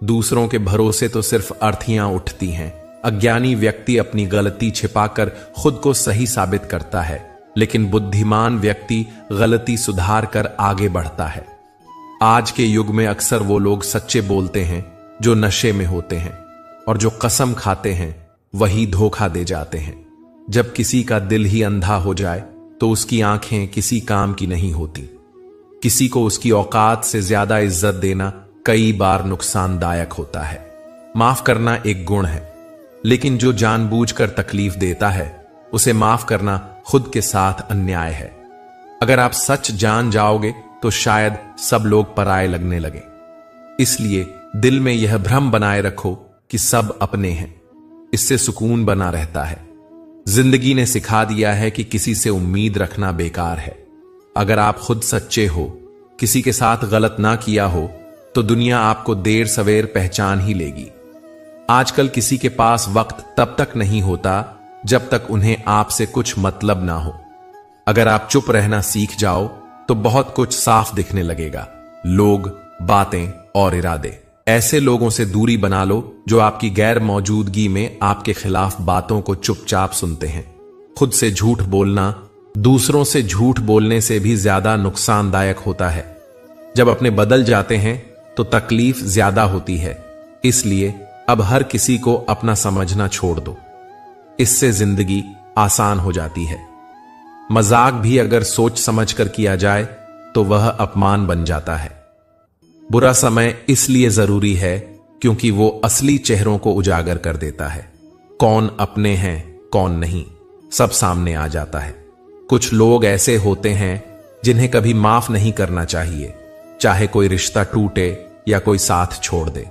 दूसरों के भरोसे तो सिर्फ अर्थियां उठती हैं। अज्ञानी व्यक्ति अपनी गलती छिपाकर खुद को सही साबित करता है, लेकिन बुद्धिमान व्यक्ति गलती सुधार कर आगे बढ़ता है। आज के युग में अक्सर वो लोग सच्चे बोलते हैं जो नशे में होते हैं, और जो कसम खाते हैं वही धोखा दे जाते हैं। जब किसी का दिल ही अंधा हो जाए तो उसकी आंखें किसी काम की नहीं होती। किसी को उसकी औकात से ज्यादा इज्जत देना कई बार नुकसानदायक होता है। माफ करना एक गुण है, लेकिन जो जानबूझकर तकलीफ देता है उसे माफ करना खुद के साथ अन्याय है। अगर आप सच जान जाओगे तो शायद सब लोग पराये लगने लगे। इसलिए दिल में यह भ्रम बनाए रखो कि सब अपने हैं। इससे सुकून बना रहता है। जिंदगी ने सिखा दिया है कि किसी से उम्मीद रखना बेकार है। अगर आप खुद सच्चे हो, किसी के साथ गलत ना किया हो, तो दुनिया आपको देर सवेर पहचान ही लेगी। आजकल किसी के पास वक्त तब तक नहीं होता जब तक उन्हें आपसे कुछ मतलब ना हो। अगर आप चुप रहना सीख जाओ तो बहुत कुछ साफ दिखने लगेगा। लोग, बातें और इरादे। ऐसे लोगों से दूरी बना लो जो आपकी गैर मौजूदगी में आपके खिलाफ बातों को चुपचाप सुनते हैं। खुद से झूठ बोलना दूसरों से झूठ बोलने से भी ज्यादा नुकसानदायक होता है। जब अपने बदल जाते हैं तो तकलीफ ज्यादा होती है। इसलिए अब हर किसी को अपना समझना छोड़ दो। इससे जिंदगी आसान हो जाती है। मजाक भी अगर सोच समझकर किया जाए तो वह अपमान बन जाता है। बुरा समय इसलिए जरूरी है क्योंकि वो असली चेहरों को उजागर कर देता है। कौन अपने हैं कौन नहीं, सब सामने आ जाता है। कुछ लोग ऐसे होते हैं जिन्हें कभी माफ नहीं करना चाहिए, चाहे कोई रिश्ता टूटे या कोई साथ छोड़ दे,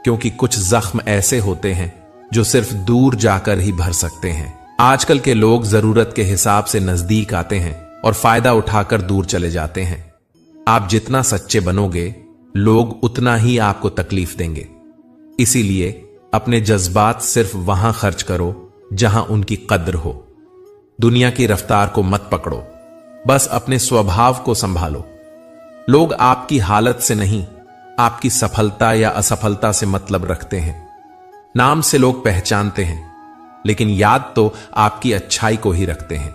क्योंकि कुछ जख्म ऐसे होते हैं जो सिर्फ दूर जाकर ही भर सकते हैं। आजकल के लोग जरूरत के हिसाब से नजदीक आते हैं और फायदा उठाकर दूर चले जाते हैं। आप जितना सच्चे बनोगे, लोग उतना ही आपको तकलीफ देंगे। इसीलिए अपने जज्बात सिर्फ वहां खर्च करो जहां उनकी कद्र हो। दुनिया की रफ्तार को मत पकड़ो, बस अपने स्वभाव को संभालो। लोग आपकी हालत से नहीं, आपकी सफलता या असफलता से मतलब रखते हैं। नाम से लोग पहचानते हैं, लेकिन याद तो आपकी अच्छाई को ही रखते हैं।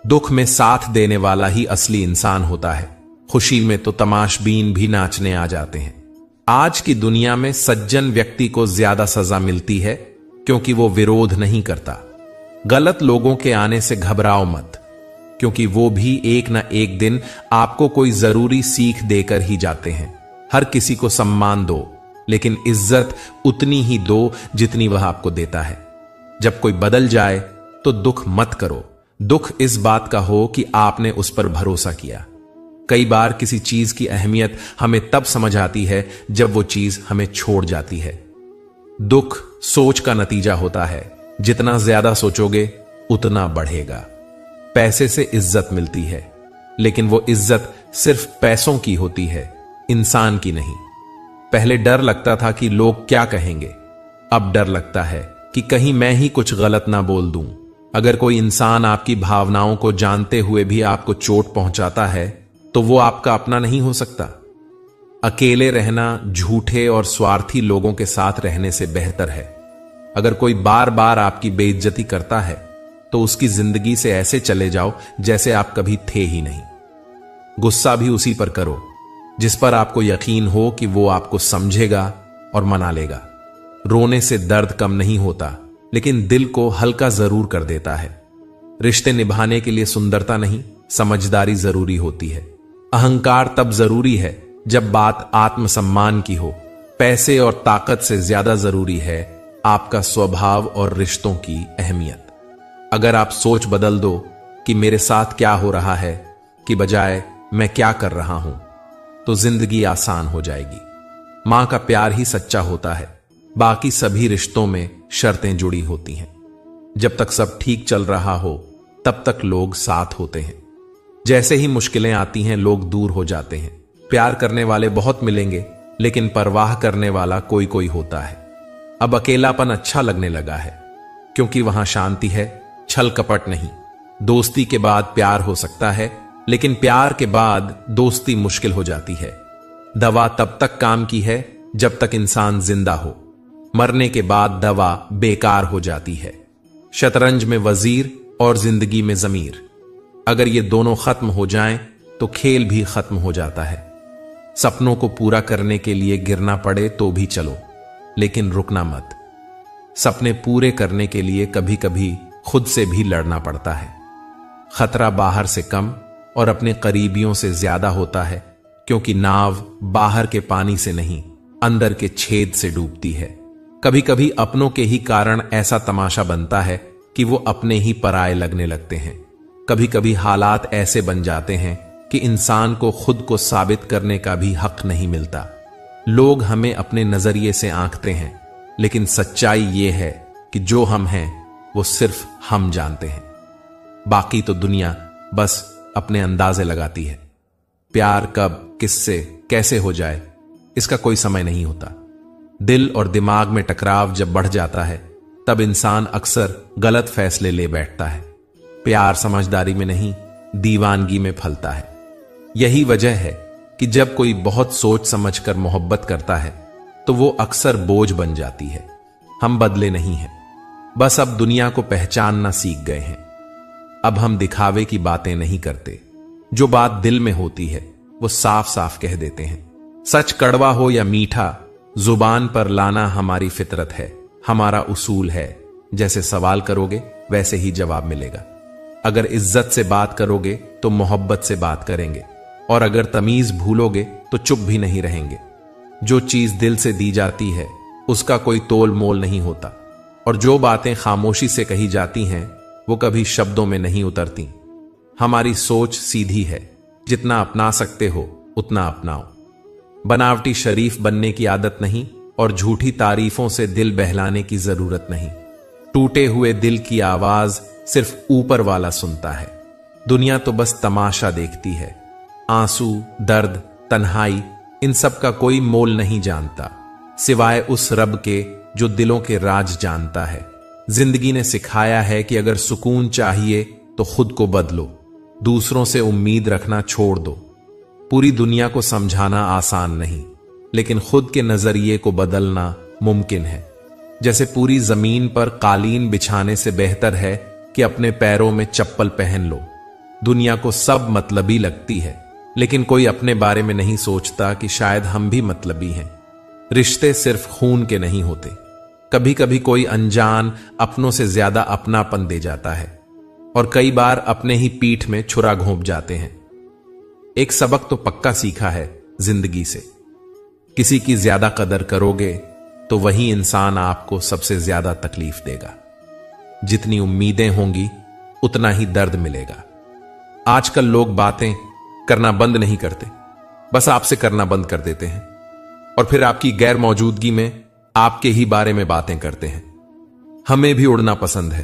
दुख में साथ देने वाला ही असली इंसान होता है। खुशी में तो तमाशबीन भी नाचने आ जाते हैं। आज की दुनिया में सज्जन व्यक्ति को ज्यादा सजा मिलती है क्योंकि वो विरोध नहीं करता। गलत लोगों के आने से घबराओ मत, क्योंकि वो भी एक ना एक दिन आपको कोई जरूरी सीख देकर ही जाते हैं। हर किसी को सम्मान दो, लेकिन इज्जत उतनी ही दो जितनी वह आपको देता है। जब कोई बदल जाए तो दुख मत करो। दुख इस बात का हो कि आपने उस पर भरोसा किया। कई बार किसी चीज की अहमियत हमें तब समझ आती है जब वो चीज हमें छोड़ जाती है। दुख सोच का नतीजा होता है। जितना ज्यादा सोचोगे उतना बढ़ेगा। पैसे से इज्जत मिलती है, लेकिन वो इज्जत सिर्फ पैसों की होती है, इंसान की नहीं। पहले डर लगता था कि लोग क्या कहेंगे, अब डर लगता है कि कहीं मैं ही कुछ गलत ना बोल दूं। अगर कोई इंसान आपकी भावनाओं को जानते हुए भी आपको चोट पहुंचाता है तो वो आपका अपना नहीं हो सकता। अकेले रहना झूठे और स्वार्थी लोगों के साथ रहने से बेहतर है। अगर कोई बार बार आपकी बेइज्जती करता है तो उसकी जिंदगी से ऐसे चले जाओ जैसे आप कभी थे ही नहीं। गुस्सा भी उसी पर करो जिस पर आपको यकीन हो कि वो आपको समझेगा और मना लेगा। रोने से दर्द कम नहीं होता, लेकिन दिल को हल्का जरूर कर देता है। रिश्ते निभाने के लिए सुंदरता नहीं, समझदारी जरूरी होती है। अहंकार तब जरूरी है जब बात आत्मसम्मान की हो। पैसे और ताकत से ज्यादा जरूरी है आपका स्वभाव और रिश्तों की अहमियत। अगर आप सोच बदल दो कि मेरे साथ क्या हो रहा है कि बजाय मैं क्या कर रहा हूं, तो जिंदगी आसान हो जाएगी। मां का प्यार ही सच्चा होता है, बाकी सभी रिश्तों में शर्तें जुड़ी होती हैं। जब तक सब ठीक चल रहा हो तब तक लोग साथ होते हैं। जैसे ही मुश्किलें आती हैं लोग दूर हो जाते हैं। प्यार करने वाले बहुत मिलेंगे, लेकिन परवाह करने वाला कोई कोई होता है। अब अकेलापन अच्छा लगने लगा है, क्योंकि वहां शांति है, छल कपट नहीं। दोस्ती के बाद प्यार हो सकता है, लेकिन प्यार के बाद दोस्ती मुश्किल हो जाती है। दवा तब तक काम की है जब तक इंसान जिंदा हो। मरने के बाद दवा बेकार हो जाती है। शतरंज में वजीर और जिंदगी में जमीर। अगर ये दोनों खत्म हो जाएं तो खेल भी खत्म हो जाता है। सपनों को पूरा करने के लिए गिरना पड़े तो भी चलो, लेकिन रुकना मत। सपने पूरे करने के लिए कभी कभी खुद से भी लड़ना पड़ता है। खतरा बाहर से कम और अपने करीबियों से ज्यादा होता है, क्योंकि नाव बाहर के पानी से नहीं, अंदर के छेद से डूबती है। कभी कभी अपनों के ही कारण ऐसा तमाशा बनता है कि वो अपने ही पराये लगने लगते हैं। कभी कभी हालात ऐसे बन जाते हैं कि इंसान को खुद को साबित करने का भी हक नहीं मिलता। लोग हमें अपने नजरिए से आंकते हैं, लेकिन सच्चाई ये है कि जो हम हैं वो सिर्फ हम जानते हैं। बाकी तो दुनिया बस अपने अंदाजे लगाती है। प्यार कब, किससे, कैसे हो जाए, इसका कोई समय नहीं होता। दिल और दिमाग में टकराव जब बढ़ जाता है तब इंसान अक्सर गलत फैसले ले बैठता है। प्यार समझदारी में नहीं, दीवानगी में फलता है। यही वजह है कि जब कोई बहुत सोच समझकर मोहब्बत करता है तो वो अक्सर बोझ बन जाती है। हम बदले नहीं हैं, बस अब दुनिया को पहचानना सीख गए हैं। अब हम दिखावे की बातें नहीं करते, जो बात दिल में होती है वो साफ साफ कह देते हैं। सच कड़वा हो या मीठा, जुबान पर लाना हमारी फितरत है, हमारा उसूल है। जैसे सवाल करोगे वैसे ही जवाब मिलेगा। अगर इज्जत से बात करोगे तो मोहब्बत से बात करेंगे, और अगर तमीज भूलोगे तो चुप भी नहीं रहेंगे। जो चीज दिल से दी जाती है उसका कोई तोल मोल नहीं होता, और जो बातें खामोशी से कही जाती हैं वो कभी शब्दों में नहीं उतरती। हमारी सोच सीधी है, जितना अपना सकते हो उतना अपनाओ। बनावटी शरीफ बनने की आदत नहीं, और झूठी तारीफों से दिल बहलाने की जरूरत नहीं। टूटे हुए दिल की आवाज सिर्फ ऊपर वाला सुनता है। दुनिया तो बस तमाशा देखती है। आंसू, दर्द, तन्हाई, इन सब का कोई मोल नहीं जानता, सिवाय उस रब के जो दिलों के राज जानता है। जिंदगी ने सिखाया है कि अगर सुकून चाहिए तो खुद को बदलो, दूसरों से उम्मीद रखना छोड़ दो। पूरी दुनिया को समझाना आसान नहीं, लेकिन खुद के नजरिए को बदलना मुमकिन है। जैसे पूरी जमीन पर कालीन बिछाने से बेहतर है कि अपने पैरों में चप्पल पहन लो। दुनिया को सब मतलबी लगती है, लेकिन कोई अपने बारे में नहीं सोचता कि शायद हम भी मतलबी हैं। रिश्ते सिर्फ खून के नहीं होते। कभी कभी कोई अनजान अपनों से ज्यादा अपनापन दे जाता है, और कई बार अपने ही पीठ में छुरा घोंप जाते हैं। एक सबक तो पक्का सीखा है जिंदगी से, किसी की ज्यादा कदर करोगे तो वही इंसान आपको सबसे ज्यादा तकलीफ देगा। जितनी उम्मीदें होंगी उतना ही दर्द मिलेगा। आजकल लोग बातें करना बंद नहीं करते, बस आपसे करना बंद कर देते हैं, और फिर आपकी गैर मौजूदगी में आपके ही बारे में बातें करते हैं। हमें भी उड़ना पसंद है,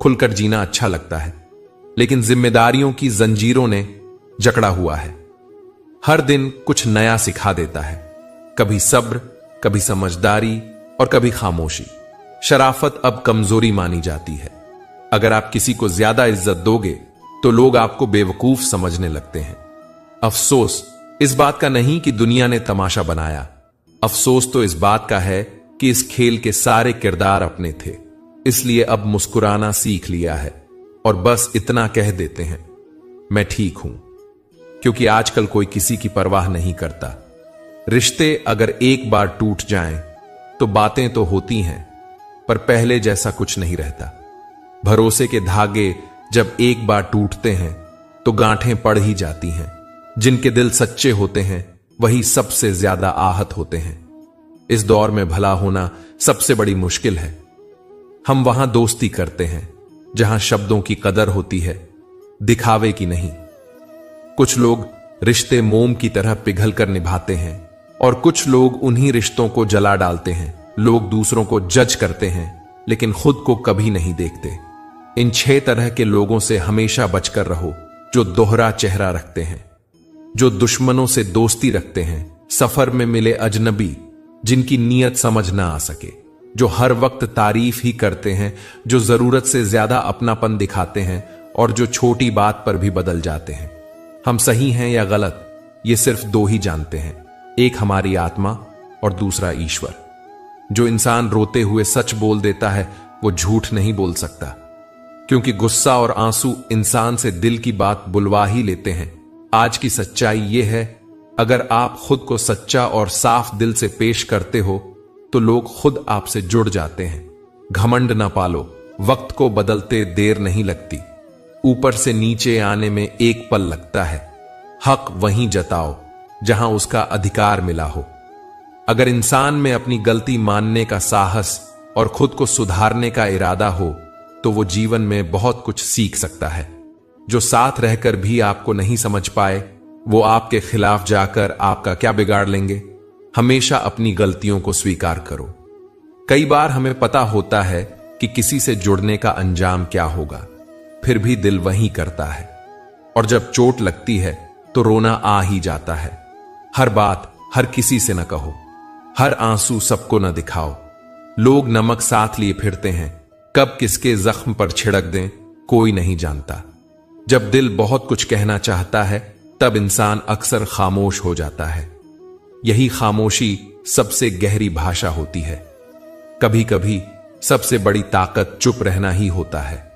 खुलकर जीना अच्छा लगता है, लेकिन जिम्मेदारियों की जंजीरों ने जकड़ा हुआ है। हर दिन कुछ नया सिखा देता है, कभी सब्र, कभी समझदारी और कभी खामोशी। शराफत अब कमजोरी मानी जाती है। अगर आप किसी को ज्यादा इज्जत दोगे तो लोग आपको बेवकूफ समझने लगते हैं। अफसोस इस बात का नहीं कि दुनिया ने तमाशा बनाया, अफसोस तो इस बात का है कि इस खेल के सारे किरदार अपने थे। इसलिए अब मुस्कुराना सीख लिया है और बस इतना कह देते हैं, मैं ठीक हूं, क्योंकि आजकल कोई किसी की परवाह नहीं करता। रिश्ते अगर एक बार टूट जाएं तो बातें तो होती हैं, पर पहले जैसा कुछ नहीं रहता। भरोसे के धागे जब एक बार टूटते हैं तो गांठें पड़ ही जाती हैं। जिनके दिल सच्चे होते हैं वही सबसे ज्यादा आहत होते हैं। इस दौर में भला होना सबसे बड़ी मुश्किल है। हम वहां दोस्ती करते हैं जहां शब्दों की कदर होती है, दिखावे की नहीं। कुछ लोग रिश्ते मोम की तरह पिघल कर निभाते हैं, और कुछ लोग उन्हीं रिश्तों को जला डालते हैं। लोग दूसरों को जज करते हैं लेकिन खुद को कभी नहीं देखते। इन 6 तरह के लोगों से हमेशा बचकर रहो, जो दोहरा चेहरा रखते हैं, जो दुश्मनों से दोस्ती रखते हैं, सफर में मिले अजनबी जिनकी नीयत समझ ना आ सके, जो हर वक्त तारीफ ही करते हैं, जो जरूरत से ज्यादा अपनापन दिखाते हैं, और जो छोटी बात पर भी बदल जाते हैं। हम सही हैं या गलत ये सिर्फ 2 ही जानते हैं, एक हमारी आत्मा और दूसरा ईश्वर। जो इंसान रोते हुए सच बोल देता है वो झूठ नहीं बोल सकता। क्योंकि गुस्सा और आंसू इंसान से दिल की बात बुलवा ही लेते हैं। आज की सच्चाई यह है, अगर आप खुद को सच्चा और साफ दिल से पेश करते हो तो लोग खुद आपसे जुड़ जाते हैं। घमंड ना पालो, वक्त को बदलते देर नहीं लगती। ऊपर से नीचे आने में एक पल लगता है। हक वहीं जताओ जहां उसका अधिकार मिला हो। अगर इंसान में अपनी गलती मानने का साहस और खुद को सुधारने का इरादा हो तो वो जीवन में बहुत कुछ सीख सकता है। जो साथ रहकर भी आपको नहीं समझ पाए, वो आपके खिलाफ जाकर आपका क्या बिगाड़ लेंगे। हमेशा अपनी गलतियों को स्वीकार करो। कई बार हमें पता होता है कि किसी से जुड़ने का अंजाम क्या होगा, फिर भी दिल वहीं करता है। और जब चोट लगती है तो रोना आ ही जाता है। हर बात हर किसी से न कहो, हर आंसू सबको न दिखाओ। लोग नमक साथ लिए फिरते हैं, कब किसके जख्म पर छिड़क दें कोई नहीं जानता। जब दिल बहुत कुछ कहना चाहता है तब इंसान अक्सर खामोश हो जाता है। यही खामोशी सबसे गहरी भाषा होती है। कभी कभी सबसे बड़ी ताकत चुप रहना ही होता है।